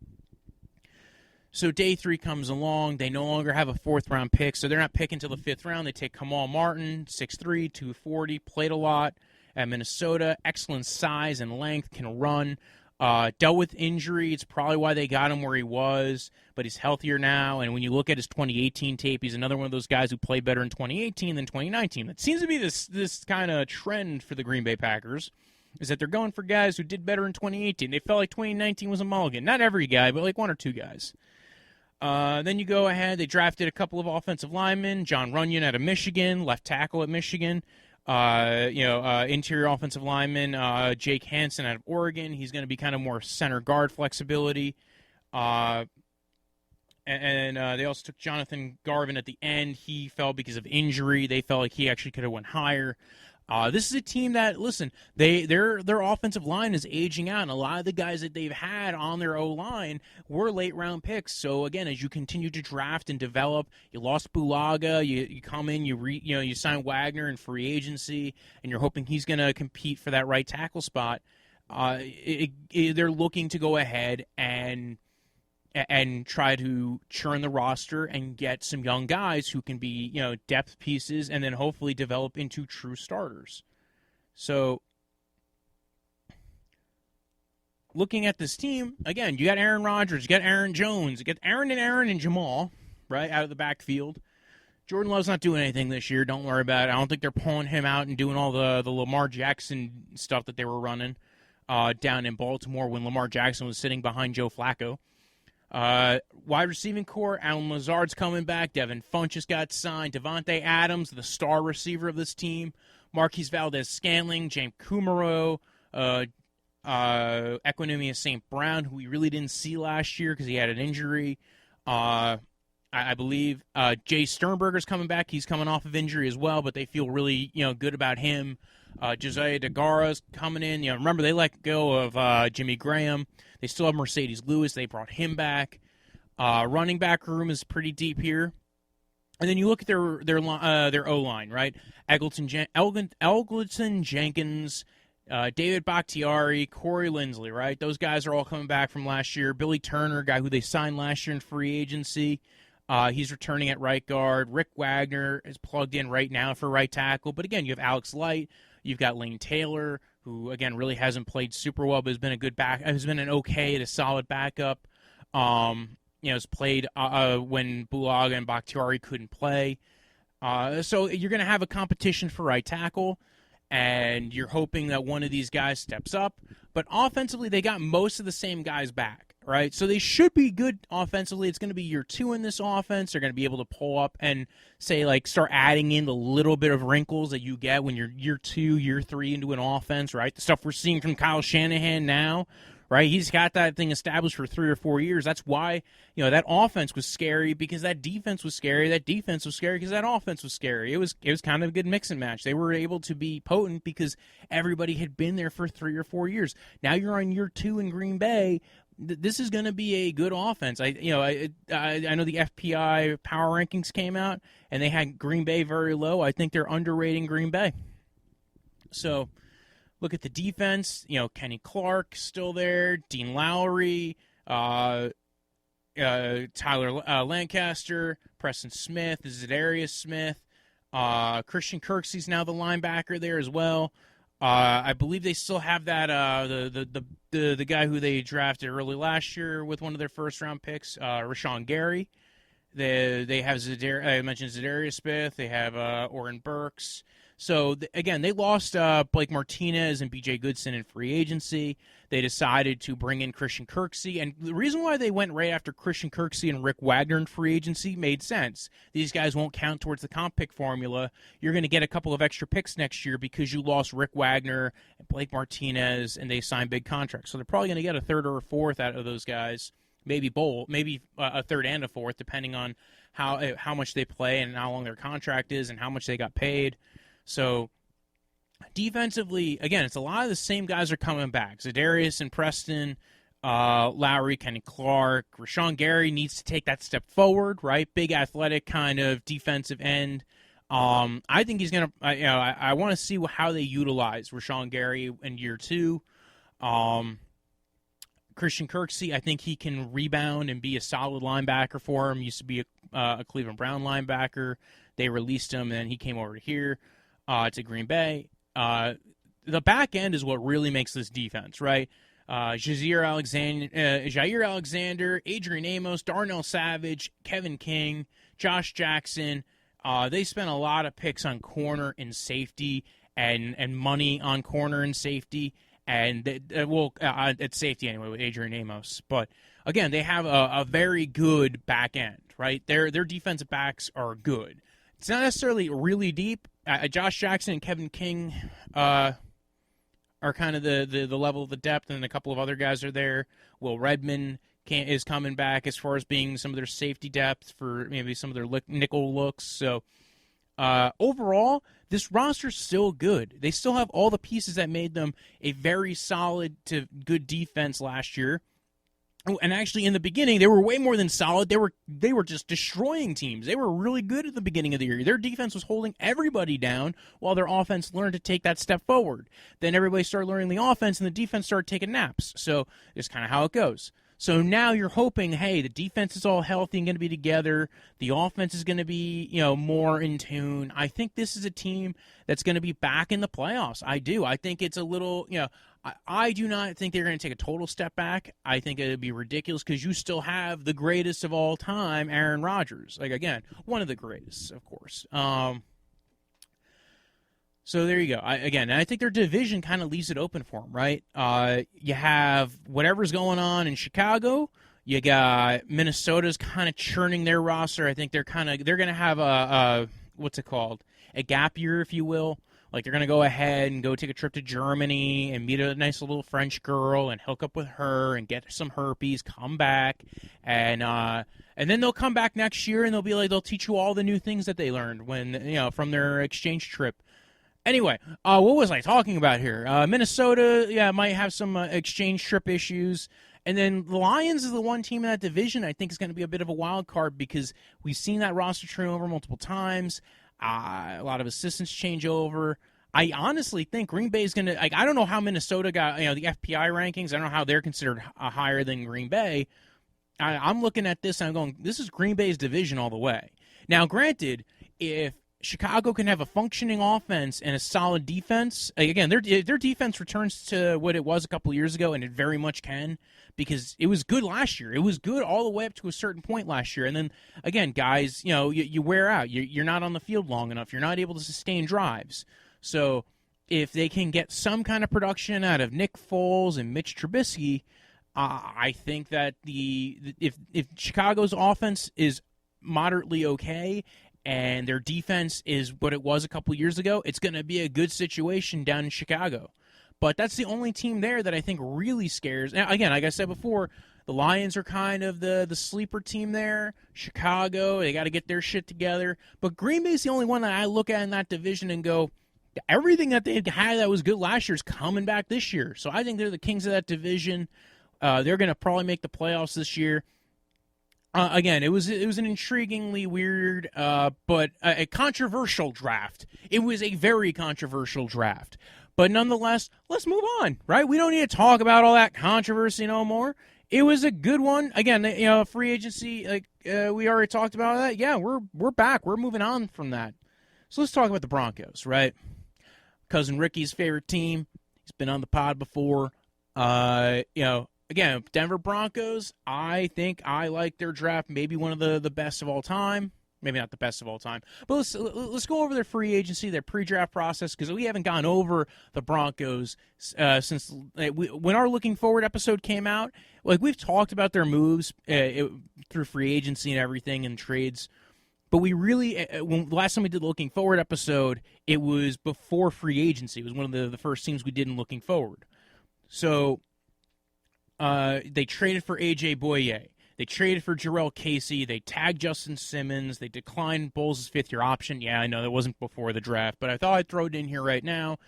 So day three comes along. They no longer have a fourth round pick, so they're not picking until the fifth round. They take Kamal Martin, 6'3", 240, played a lot at Minnesota, excellent size and length, can run. Dealt with injury. It's probably why they got him where he was, but he's healthier now. And when you look at his 2018 tape, he's another one of those guys who played better in 2018 than 2019. That seems to be this kind of trend for the Green Bay Packers, is that they're going for guys who did better in 2018. They felt like 2019 was a mulligan. Not every guy, but like one or two guys. Then you go ahead. They drafted a couple of offensive linemen. John Runyon out of Michigan, left tackle at Michigan. Interior offensive lineman, Jake Hansen out of Oregon. He's going to be kind of more center guard flexibility. And they also took Jonathan Garvin at the end. He fell because of injury. They felt like he actually could have went higher. This is a team that, listen, their offensive line is aging out, and a lot of the guys that they've had on their O-line were late-round picks. So, again, as you continue to draft and develop, you lost Bulaga, you come in, you sign Wagner in free agency, and you're hoping he's going to compete for that right tackle spot. They're looking to go ahead and try to churn the roster and get some young guys who can be, depth pieces and then hopefully develop into true starters. So looking at this team, again, you got Aaron Rodgers, you got Aaron Jones, you got Aaron and Jamal, right, out of the backfield. Jordan Love's not doing anything this year. Don't worry about it. I don't think they're pulling him out and doing all the Lamar Jackson stuff that they were running down in Baltimore when Lamar Jackson was sitting behind Joe Flacco. Wide receiving core, Allen Lazard's coming back. Devin Funchess got signed. Devontae Adams, the star receiver of this team. Marquise Valdez-Scantling, James Kumaro, Equinemius St. Brown, who we really didn't see last year because he had an injury. I believe Jay Sternberger's coming back. He's coming off of injury as well, but they feel really good about him. Josiah DeGara's coming in. Remember, they let go of Jimmy Graham. They still have Mercedes Lewis. They brought him back. Running back room is pretty deep here. And then you look at their O-line, right? Eggleton Jenkins, David Bakhtiari, Corey Lindsley, right? Those guys are all coming back from last year. Billy Turner, guy who they signed last year in free agency. He's returning at right guard. Rick Wagner is plugged in right now for right tackle. But again, you have Alex Light. You've got Lane Taylor, who again really hasn't played super well, but has been a good has been an okay to solid backup. Has played when Bulaga and Bakhtiari couldn't play. So you're going to have a competition for right tackle, and you're hoping that one of these guys steps up. But offensively, they got most of the same guys back, right? So they should be good offensively. It's going to be year 2 in this offense. They're going to be able to pull up and start adding in the little bit of wrinkles that you get when you're year 2, year 3 into an offense, right? The stuff we're seeing from Kyle Shanahan now, right? He's got that thing established for 3 or 4 years. That's why, that offense was scary because that defense was scary. That defense was scary because that offense was scary. It was kind of a good mix and match. They were able to be potent because everybody had been there for 3 or 4 years. Now you're on year 2 in Green Bay. This is going to be a good offense. I know the FPI power rankings came out and they had Green Bay very low. I think they're underrating Green Bay. So look at the defense. Kenny Clark still there. Dean Lowry, Tyler Lancaster, Preston Smith, Zadarius Smith, Christian Kirksey's now the linebacker there as well. I believe they still have that the guy who they drafted early last year with one of their first round picks, Rashawn Gary. They have I mentioned Zadarius Smith. They have Oren Burks. So, again, they lost Blake Martinez and B.J. Goodson in free agency. They decided to bring in Christian Kirksey. And the reason why they went right after Christian Kirksey and Rick Wagner in free agency made sense. These guys won't count towards the comp pick formula. You're going to get a couple of extra picks next year because you lost Rick Wagner and Blake Martinez, and they signed big contracts. So they're probably going to get a third or a fourth out of those guys. Maybe a third and a fourth, depending on how much they play and how long their contract is and how much they got paid. So, defensively, again, it's a lot of the same guys are coming back. Zadarius and Preston, Lowry, Kenny Clark. Rashawn Gary needs to take that step forward, right? Big athletic kind of defensive end. I think he's going to, I want to see how they utilize Rashawn Gary in year 2. Christian Kirksey, I think he can rebound and be a solid linebacker for him. Used to be a Cleveland Brown linebacker. They released him, and then he came over here. To Green Bay. The back end is what really makes this defense, right? Jair Alexander, Adrian Amos, Darnell Savage, Kevin King, Josh Jackson. They spent a lot of picks on corner and safety and money on corner and safety. And, it's safety anyway with Adrian Amos. But, again, they have a very good back end, right? Their defensive backs are good. It's not necessarily really deep. Josh Jackson and Kevin King are kind of the level of the depth, and a couple of other guys are there. Will Redmond is coming back as far as being some of their safety depth for maybe some of their nickel looks. So overall, this roster's still good. They still have all the pieces that made them a very solid to good defense last year. And actually, in the beginning, they were way more than solid. They were just destroying teams. They were really good at the beginning of the year. Their defense was holding everybody down while their offense learned to take that step forward. Then everybody started learning the offense, and the defense started taking naps. So it's kind of how it goes. So now you're hoping, hey, the defense is all healthy and going to be together. The offense is going to be, more in tune. I think this is a team that's going to be back in the playoffs. I do. I think it's a little, I do not think they're going to take a total step back. I think it would be ridiculous because you still have the greatest of all time, Aaron Rodgers. Like, again, one of the greatest, of course. So there you go. I think their division kind of leaves it open for them, right? You have whatever's going on in Chicago. You got Minnesota's kind of churning their roster. I think they're going to have a what's it called? A gap year, if you will. Like, they're going to go ahead and go take a trip to Germany and meet a nice little French girl and hook up with her and get some herpes, come back, and then they'll come back next year and they'll be like, they'll teach you all the new things that they learned from their exchange trip. Anyway, what was I talking about here? Minnesota, might have some exchange trip issues. And then the Lions is the one team in that division I think is going to be a bit of a wild card because we've seen that roster turnover multiple times. A lot of assistants change over. I honestly think Green Bay is going to, I don't know how Minnesota got, the FPI rankings. I don't know how they're considered higher than Green Bay. I'm looking at this and I'm going, this is Green Bay's division all the way. Now, granted, if Chicago can have a functioning offense and a solid defense, again, their defense returns to what it was a couple of years ago, and it very much can because it was good last year. It was good all the way up to a certain point last year. And then, again, guys, you wear out. You're not on the field long enough. You're not able to sustain drives. So if they can get some kind of production out of Nick Foles and Mitch Trubisky, I think that if Chicago's offense is moderately okay and their defense is what it was a couple years ago, it's going to be a good situation down in Chicago. But that's the only team there that I think really scares. Now, again, like I said before, the Lions are kind of the sleeper team there. Chicago, they got to get their shit together. But Green Bay's the only one that I look at in that division and go, everything that they had that was good last year is coming back this year. So I think they're the kings of that division. They're going to probably make the playoffs this year. Again, it was an intriguingly weird, but a controversial draft. It was a very controversial draft. But nonetheless, let's move on, right? We don't need to talk about all that controversy no more. It was a good one. Again, free agency, like we already talked about that. Yeah, we're back. We're moving on from that. So let's talk about the Broncos, right? Cousin Ricky's favorite team. He's been on the pod before. Again, Denver Broncos, I think I like their draft, maybe one of the best of all time. Maybe not the best of all time. But let's go over their free agency, their pre-draft process, because we haven't gone over the Broncos since when our Looking Forward episode came out. Like, we've talked about their moves through free agency and everything and trades. But we really, when last time we did the Looking Forward episode, it was before free agency. It was one of the first things we did in Looking Forward. So they traded for A.J. Boye. They traded for Jarrell Casey. They tagged Justin Simmons. They declined Bowles' fifth-year option. Yeah, I know that wasn't before the draft, but I thought I'd throw it in here right now.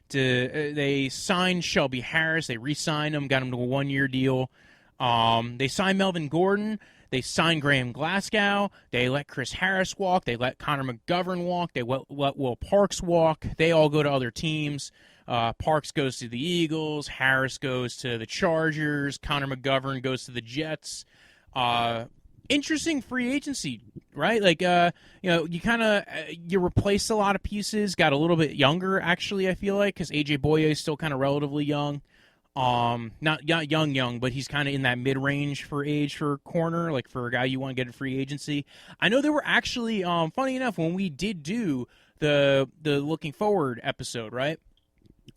They signed Shelby Harris. They re-signed him, got him to a one-year deal. They signed Melvin Gordon. They signed Graham Glasgow. They let Chris Harris walk. They let Connor McGovern walk. They let Will Parks walk. They all go to other teams. Parks goes to the Eagles. Harris goes to the Chargers. Connor McGovern goes to the Jets. Interesting free agency, right? Like, you replaced a lot of pieces, got a little bit younger, actually, I feel like, because A.J. Boye is still kind of relatively young. Not young, but he's kind of in that mid-range for age for corner, like for a guy you want to get a free agency. I know there were actually, funny enough, when we did do the Looking Forward episode, right?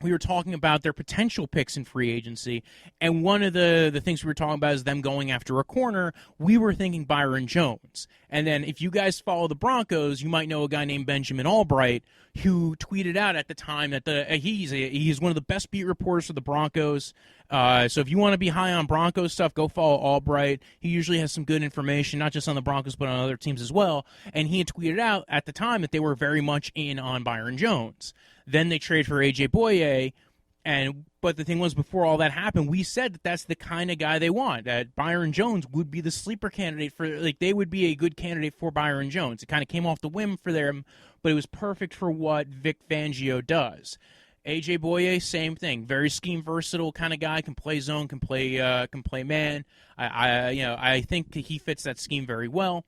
We were talking about their potential picks in free agency, and one of the things we were talking about is them going after a corner. We were thinking Byron Jones. And then if you guys follow the Broncos, you might know a guy named Benjamin Albright who tweeted out at the time that he's one of the best beat reporters for the Broncos. So if you want to be high on Broncos stuff, go follow Albright. He usually has some good information, not just on the Broncos, but on other teams as well. And he had tweeted out at the time that they were very much in on Byron Jones. Then they trade for A.J. Boye, but the thing was, before all that happened, we said that that's the kind of guy they want, that Byron Jones would be the sleeper candidate they would be a good candidate for Byron Jones. It kind of came off the whim for them, but it was perfect for what Vic Fangio does. A.J. Boye, same thing, very scheme versatile kind of guy, can play zone, can play man. I think he fits that scheme very well.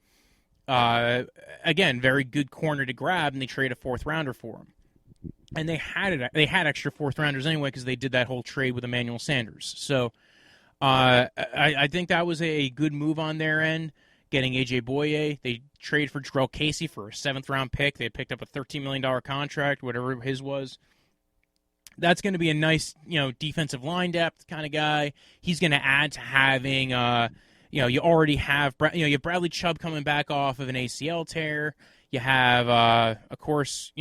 Again, very good corner to grab, and they trade a fourth rounder for him. and they had extra fourth rounders anyway because they did that whole trade with Emmanuel Sanders. So I think that was a good move on their end, getting A.J. Boye. They traded for Jarrell Casey for a 7th-round pick. They picked up a $13 million contract, whatever his was. That's going to be a nice, defensive line depth kind of guy. He's going to add to having, you already have, you have Bradley Chubb coming back off of an ACL tear. You have, of course,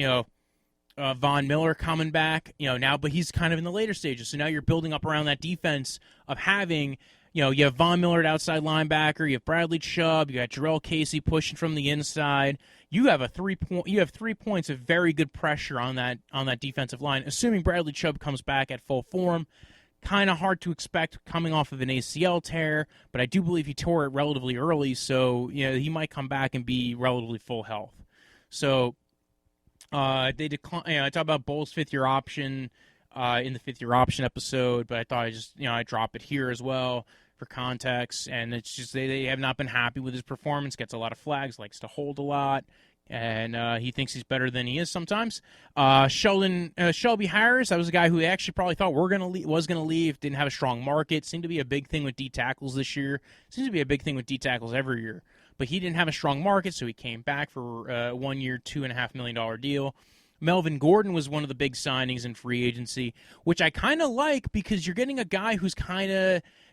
Von Miller coming back, now, but he's kind of in the later stages. So now you're building up around that defense of having, you have Von Miller at outside linebacker, you have Bradley Chubb, you got Jarrell Casey pushing from the inside. You have 3 points of very good pressure on that defensive line, assuming Bradley Chubb comes back at full form. Kind of hard to expect coming off of an ACL tear, but I do believe he tore it relatively early, so he might come back and be relatively full health. So they decline. I talked about Bowles' 5th-year option in the 5th-year option episode, but I thought I drop it here as well for context. And it's just they have not been happy with his performance. Gets a lot of flags, likes to hold a lot, and he thinks he's better than he is sometimes. Shelby Harris, that was a guy who they actually probably thought was going to leave. Didn't have a strong market. Seemed to be a big thing with D tackles this year. Seems to be a big thing with D tackles every year. But he didn't have a strong market, so he came back for a 1-year, $2.5 million deal. Melvin Gordon was one of the big signings in free agency, which I kind of like because you're getting a guy who's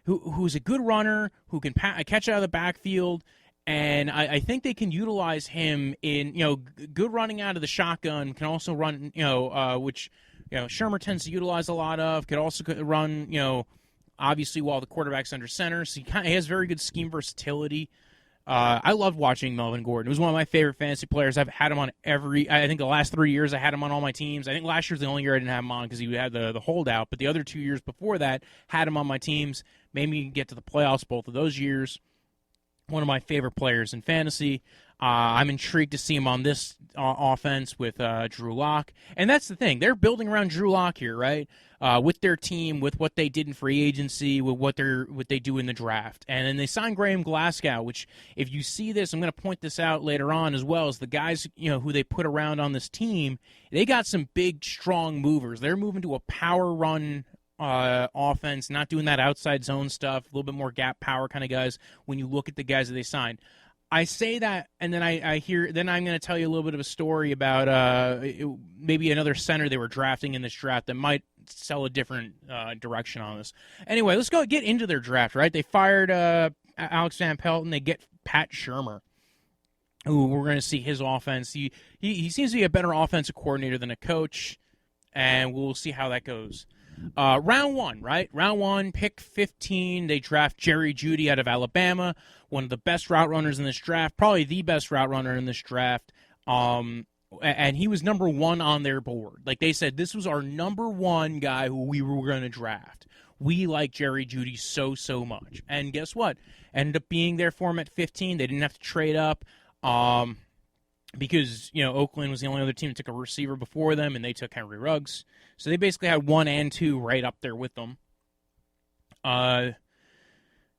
who's a good runner, who can catch out of the backfield, and I think they can utilize him in good running out of the shotgun. Can also run which Shermer tends to utilize a lot of. Could also run obviously while the quarterback's under center. So he has very good scheme versatility. I loved watching Melvin Gordon. He was one of my favorite fantasy players. I've had him on I think the last 3 years I had him on all my teams. I think last year's the only year I didn't have him on because he had the holdout. But the other 2 years before that, had him on my teams. Made me get to the playoffs both of those years. One of my favorite players in fantasy. I'm intrigued to see him on this offense with Drew Lock. And that's the thing. They're building around Drew Lock here, right? With their team, with what they did in free agency, with what they do in the draft. And then they signed Graham Glasgow, which if you see this, I'm going to point this out later on as well, as the guys who they put around on this team, they got some big, strong movers. They're moving to a power run offense, not doing that outside zone stuff, a little bit more gap power kind of guys when you look at the guys that they signed. I say that, and then then I'm going to tell you a little bit of a story about maybe another center they were drafting in this draft that might sell a different direction on this. Anyway, let's go get into their draft, right? They fired Alex Van Pelt, and they get Pat Shurmur, who we're going to see his offense. He seems to be a better offensive coordinator than a coach, and we'll see how that goes. Round 1, right? Round 1, pick 15. They draft Jerry Jeudy out of Alabama, one of the best route runners in this draft, probably the best route runner in this draft. And he was number 1 on their board. Like they said, this was our number 1 guy who we were going to draft. We like Jerry Jeudy so much. And guess what? Ended up being there for him at 15. They didn't have to trade up. Because, Oakland was the only other team that took a receiver before them, and they took Henry Ruggs. So they basically had 1 and 2 right up there with them.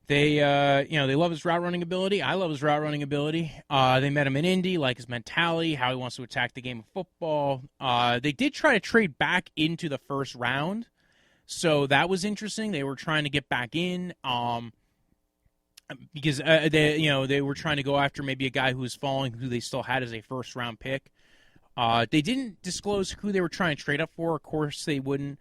They love his route running ability. I love his route running ability. They met him in Indy, like his mentality, how he wants to attack the game of football. They did try to trade back into the first round, so that was interesting. They were trying to get back in. Because they were trying to go after maybe a guy who was falling, who they still had as a first-round pick. They didn't disclose who they were trying to trade up for. Of course, they wouldn't.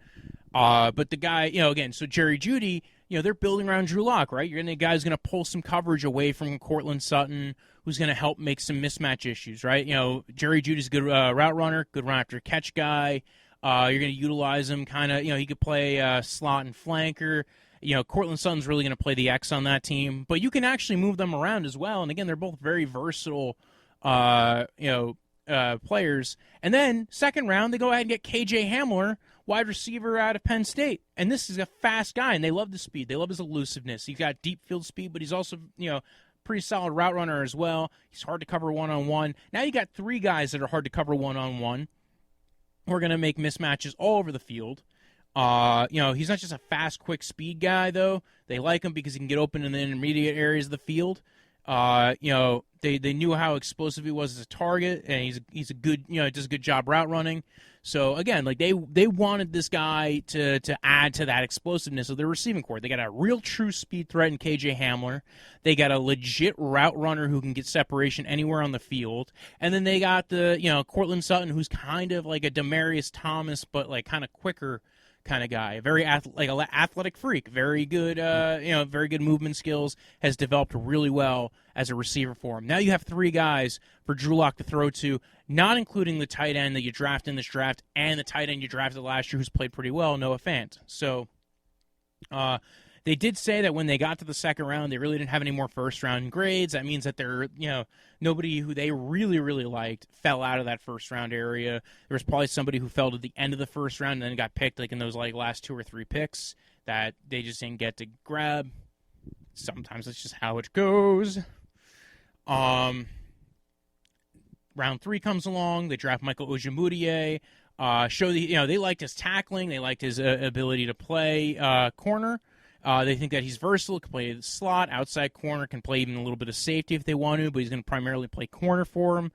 But the guy, again, so Jerry Jeudy, they're building around Drew Lock, right? You're getting a guy who's going to pull some coverage away from Cortland Sutton, who's going to help make some mismatch issues, right? Jerry Jeudy's a good route runner, good run after catch guy. You're going to utilize him kind of, he could play slot and flanker. Cortland Sutton's really going to play the X on that team, but you can actually move them around as well. And again, they're both very versatile, players. And then second round, they go ahead and get KJ Hamler, wide receiver out of Penn State. And this is a fast guy, and they love the speed. They love his elusiveness. He's got deep field speed, but he's also, pretty solid route runner as well. He's hard to cover one-on-one. Now you got 3 guys that are hard to cover one-on-one. We're going to make mismatches all over the field. He's not just a fast, quick speed guy, though. They like him because he can get open in the intermediate areas of the field. They knew how explosive he was as a target, and he's a good, does a good job route running. So again, like they wanted this guy to add to that explosiveness of their receiving corps. They got a real true speed threat in KJ Hamler. They got a legit route runner who can get separation anywhere on the field. And then they got the, Cortland Sutton, who's kind of like a Demaryius Thomas, but like kind of quicker kind of guy, very athletic freak, very good, very good movement skills, has developed really well as a receiver for him. Now you have 3 guys for Drew Lock to throw to, not including the tight end that you draft in this draft and the tight end you drafted last year who's played pretty well, Noah Fant. So they did say that when they got to the second round, they really didn't have any more first-round grades. That means that they're, nobody who they really, really liked fell out of that first-round area. There was probably somebody who fell to the end of the first round and then got picked like in those last 2 or 3 picks that they just didn't get to grab. Sometimes that's just how it goes. Round 3 comes along. They draft Michael Ojemudia. They liked his tackling. They liked his ability to play corner. They think that he's versatile, can play the slot, outside corner, can play even a little bit of safety if they want to, but he's going to primarily play corner for him.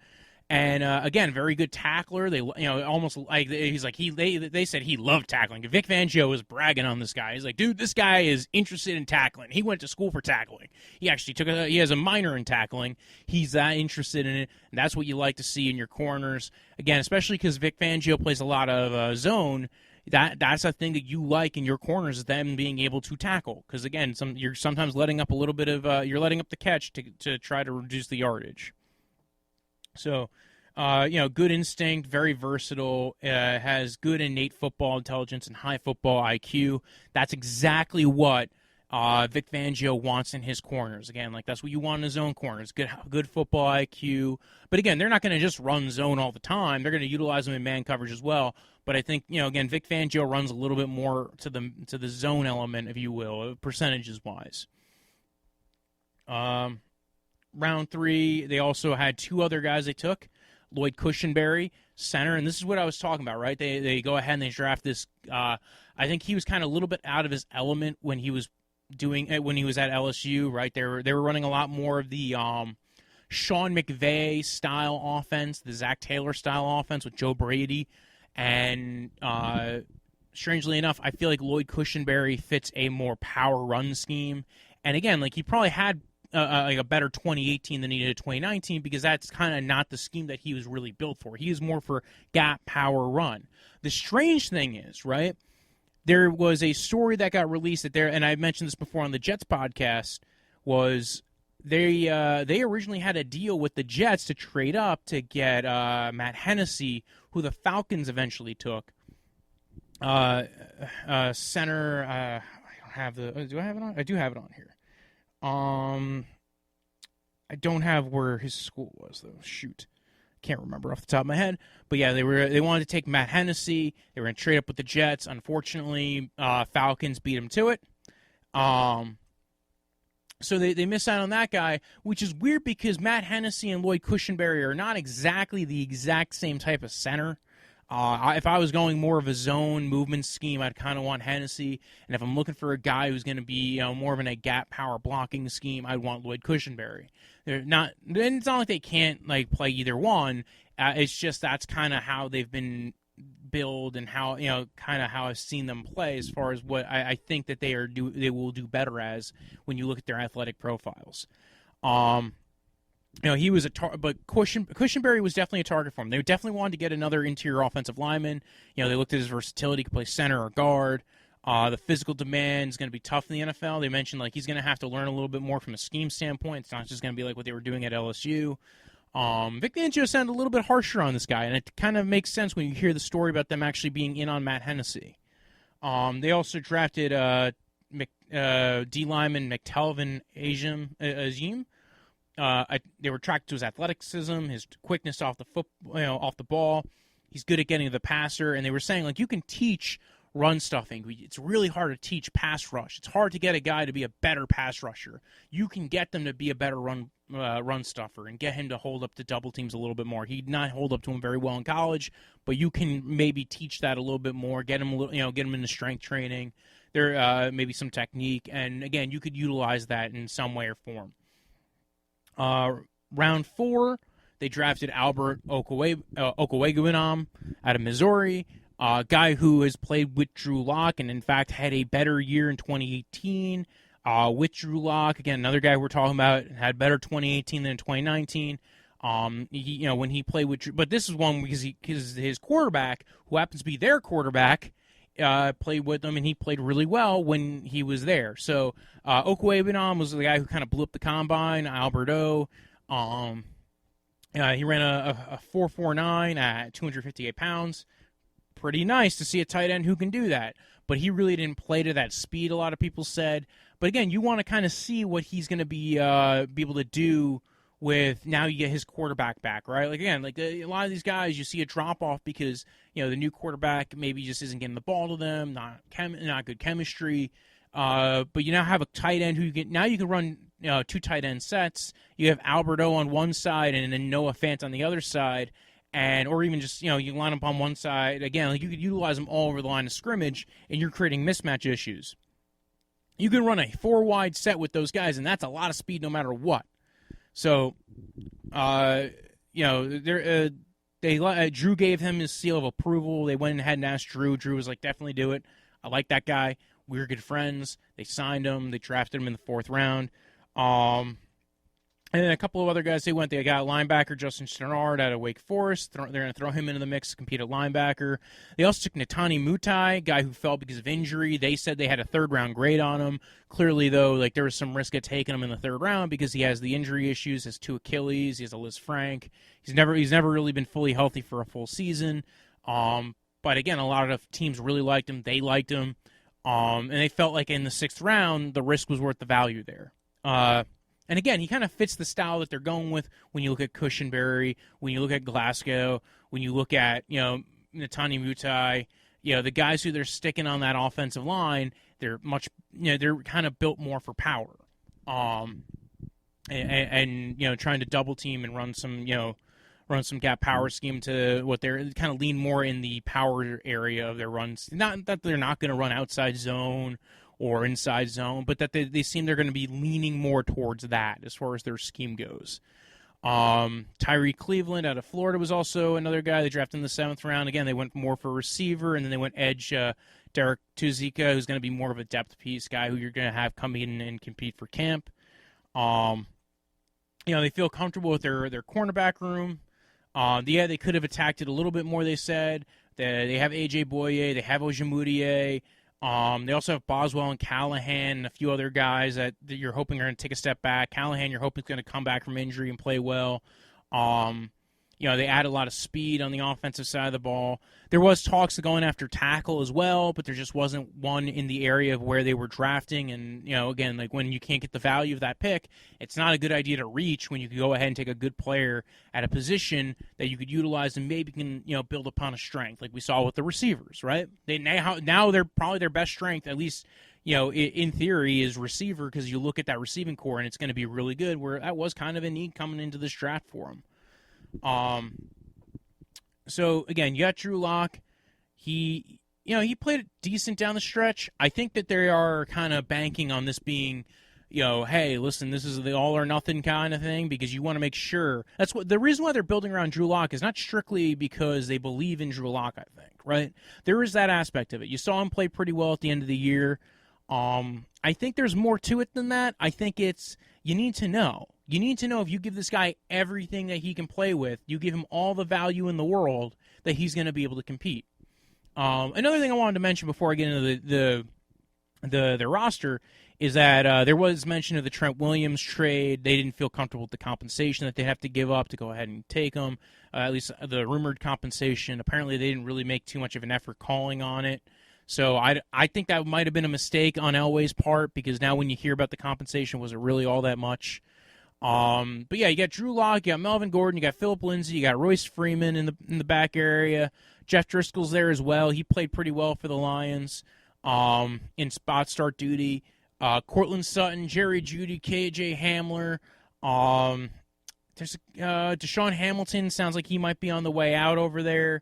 And again, very good tackler. They, almost like he's like they said he loved tackling. Vic Fangio was bragging on this guy. He's like, dude, this guy is interested in tackling. He went to school for tackling. He actually he has a minor in tackling. He's that interested in it. And that's what you like to see in your corners. Again, especially because Vic Fangio plays a lot of zone. That's a thing that you like in your corners, is them being able to tackle. Because again, you're sometimes letting up a little bit of you're letting up the catch to try to reduce the yardage. So, good instinct, very versatile, has good innate football intelligence and high football IQ. That's exactly what Vic Fangio wants in his corners. Again, that's what you want in his zone corners, good football IQ. But again, they're not going to just run zone all the time. They're going to utilize them in man coverage as well. But I think, again, Vic Fangio runs a little bit more to the zone element, if you will, percentages-wise. Round 3, they also had 2 other guys they took. Lloyd Cushenberry, center, and this is what I was talking about, right? They go ahead and they draft this. I think he was kind of a little bit out of his element when he was at LSU, right? They were running a lot more of the Sean McVay style offense, the Zach Taylor style offense with Joe Brady, and strangely enough, I feel like Lloyd Cushenberry fits a more power run scheme. And again, he probably had a better 2018 than he did 2019, because that's kind of not the scheme that he was really built for. He was more for gap power run. The strange thing is, right, there was a story that got released and I mentioned this before on the Jets podcast, was they originally had a deal with the Jets to trade up to get Matt Hennessy, who the Falcons eventually took. Center, I don't have do I have it on? I do have it on here. I don't have where his school was, though. Shoot. Can't remember off the top of my head. But yeah, they wanted to take Matt Hennessy. They were going to trade up with the Jets. Unfortunately, Falcons beat him to it. So they miss out on that guy, which is weird because Matt Hennessy and Lloyd Cushenberry are not exactly the exact same type of center. If I was going more of a zone movement scheme, I'd kind of want Hennessy. And if I'm looking for a guy who's going to be more of a gap power blocking scheme, I'd want Lloyd Cushenberry. They're not. And it's not like they can't play either one. It's just that's kind of how they've been build and how kind of how I've seen them play, as far as what I think that they will do better as when you look at their athletic profiles. He was but Cushenberry was definitely a target for him. They definitely wanted to get another interior offensive lineman. They looked at his versatility, could play center or guard. The physical demand is going to be tough in the NFL. They mentioned he's going to have to learn a little bit more from a scheme standpoint. It's not just going to be like what they were doing at LSU. Vic Fangio sounded a little bit harsher on this guy, and it kind of makes sense when you hear the story about them actually being in on Matt Hennessy. They also drafted D lineman McTelvin Azim. They were attracted to his athleticism, his quickness off the ball. He's good at getting to the passer, and they were saying you can teach run stuffing. It's really hard to teach pass rush. It's hard to get a guy to be a better pass rusher. You can get them to be a better run stuffer and get him to hold up to double teams a little bit more. He'd not hold up to him very well in college, but you can maybe teach that a little bit more. Get him get him into strength training. There maybe some technique, and again, you could utilize that in some way or form. Round 4, they drafted Albert Okwuegbunam out of Missouri, a guy who has played with Drew Lock and, in fact, had a better year in 2018. With Drew Lock, again, another guy we're talking about, had better 2018 than 2019. When he played with Drew, but this is one because his quarterback, who happens to be their quarterback, played with them, and he played really well when he was there. So Okwuegbunam was the guy who kind of blew up the combine. Alberto, he ran a 4.49 at 258 pounds. Pretty nice to see a tight end who can do that. But he really didn't play to that speed, a lot of people said. But again, you want to kind of see what he's going to be able to do with now you get his quarterback back, right? Like, again, like a lot of these guys, you see a drop-off because, the new quarterback maybe just isn't getting the ball to them, not good chemistry. But you now have a tight end who you can run 2 tight end sets. You have Alberto on one side and then Noah Fant on the other side. Or even just, you line up on one side. Again, like you could utilize them all over the line of scrimmage, and you're creating mismatch issues. You can run a 4-wide set with those guys, and that's a lot of speed no matter what. So, Drew gave him his seal of approval. They went ahead and asked Drew. Drew was like, definitely do it. I like that guy. We were good friends. They signed him. They drafted him in the 4th round. And then a couple of other guys they got linebacker Justin Sternard out of Wake Forest. They're going to throw him into the mix to compete at linebacker. They also took Netani Mutai, guy who fell because of injury. They said they had a 3rd-round grade on him. Clearly, though, like there was some risk of taking him in the 3rd round because he has the injury issues, has 2 Achilles, he has a Liz Frank. He's never really been fully healthy for a full season. But again, a lot of teams really liked him. They liked him. And they felt like in the 6th round, the risk was worth the value there. And again, he kind of fits the style that they're going with when you look at Cushenberry, when you look at Glasgow, when you look at, Netani Mutai, the guys who they're sticking on that offensive line, they're they're kind of built more for power. And trying to double team and run some gap power scheme to what they're kind of lean more in the power area of their runs. Not that they're not going to run outside zone or inside zone, but that they seem they're going to be leaning more towards that as far as their scheme goes. Tyree Cleveland out of Florida was also another guy they drafted in the 7th round. Again, they went more for receiver, and then they went edge Derek Tuzika, who's going to be more of a depth piece guy who you're going to have come in and compete for camp. They feel comfortable with their cornerback room. They could have attacked it a little bit more, they said. They have A.J. Boye. They have Ojemudia. They also have Boswell and Callahan and a few other guys that you're hoping are going to take a step back. Callahan, you're hoping is going to come back from injury and play well. They add a lot of speed on the offensive side of the ball. There was talks of going after tackle as well, but there just wasn't one in the area of where they were drafting. And, again, like when you can't get the value of that pick, it's not a good idea to reach when you could go ahead and take a good player at a position that you could utilize and maybe can, build upon a strength like we saw with the receivers, right? Now they're probably their best strength, at least, in theory, is receiver because you look at that receiving core and it's going to be really good, where that was kind of a need coming into this draft for them. So again, you got Drew Lock. He played decent down the stretch. I think that they are kind of banking on this being, hey, listen, this is the all or nothing kind of thing because you want to make sure. That's what the reason why they're building around Drew Lock is not strictly because they believe in Drew Lock, I think, right? There is that aspect of it. You saw him play pretty well at the end of the year. I think there's more to it than that. I think it's you need to know. You need to know if you give this guy everything that he can play with, you give him all the value in the world, that he's going to be able to compete. Another thing I wanted to mention before I get into the roster is that there was mention of the Trent Williams trade. They didn't feel comfortable with the compensation that they have to give up to go ahead and take him, at least the rumored compensation. Apparently they didn't really make too much of an effort calling on it. So I think that might have been a mistake on Elway's part because now when you hear about the compensation, was it really all that much? But yeah, you got Drew Lock, you got Melvin Gordon, you got Phillip Lindsay, you got Royce Freeman in the back area. Jeff Driscoll's there as well. He played pretty well for the Lions in spot start duty. Cortland Sutton, Jerry Jeudy, KJ Hamler. There's Deshaun Hamilton. Sounds like he might be on the way out over there.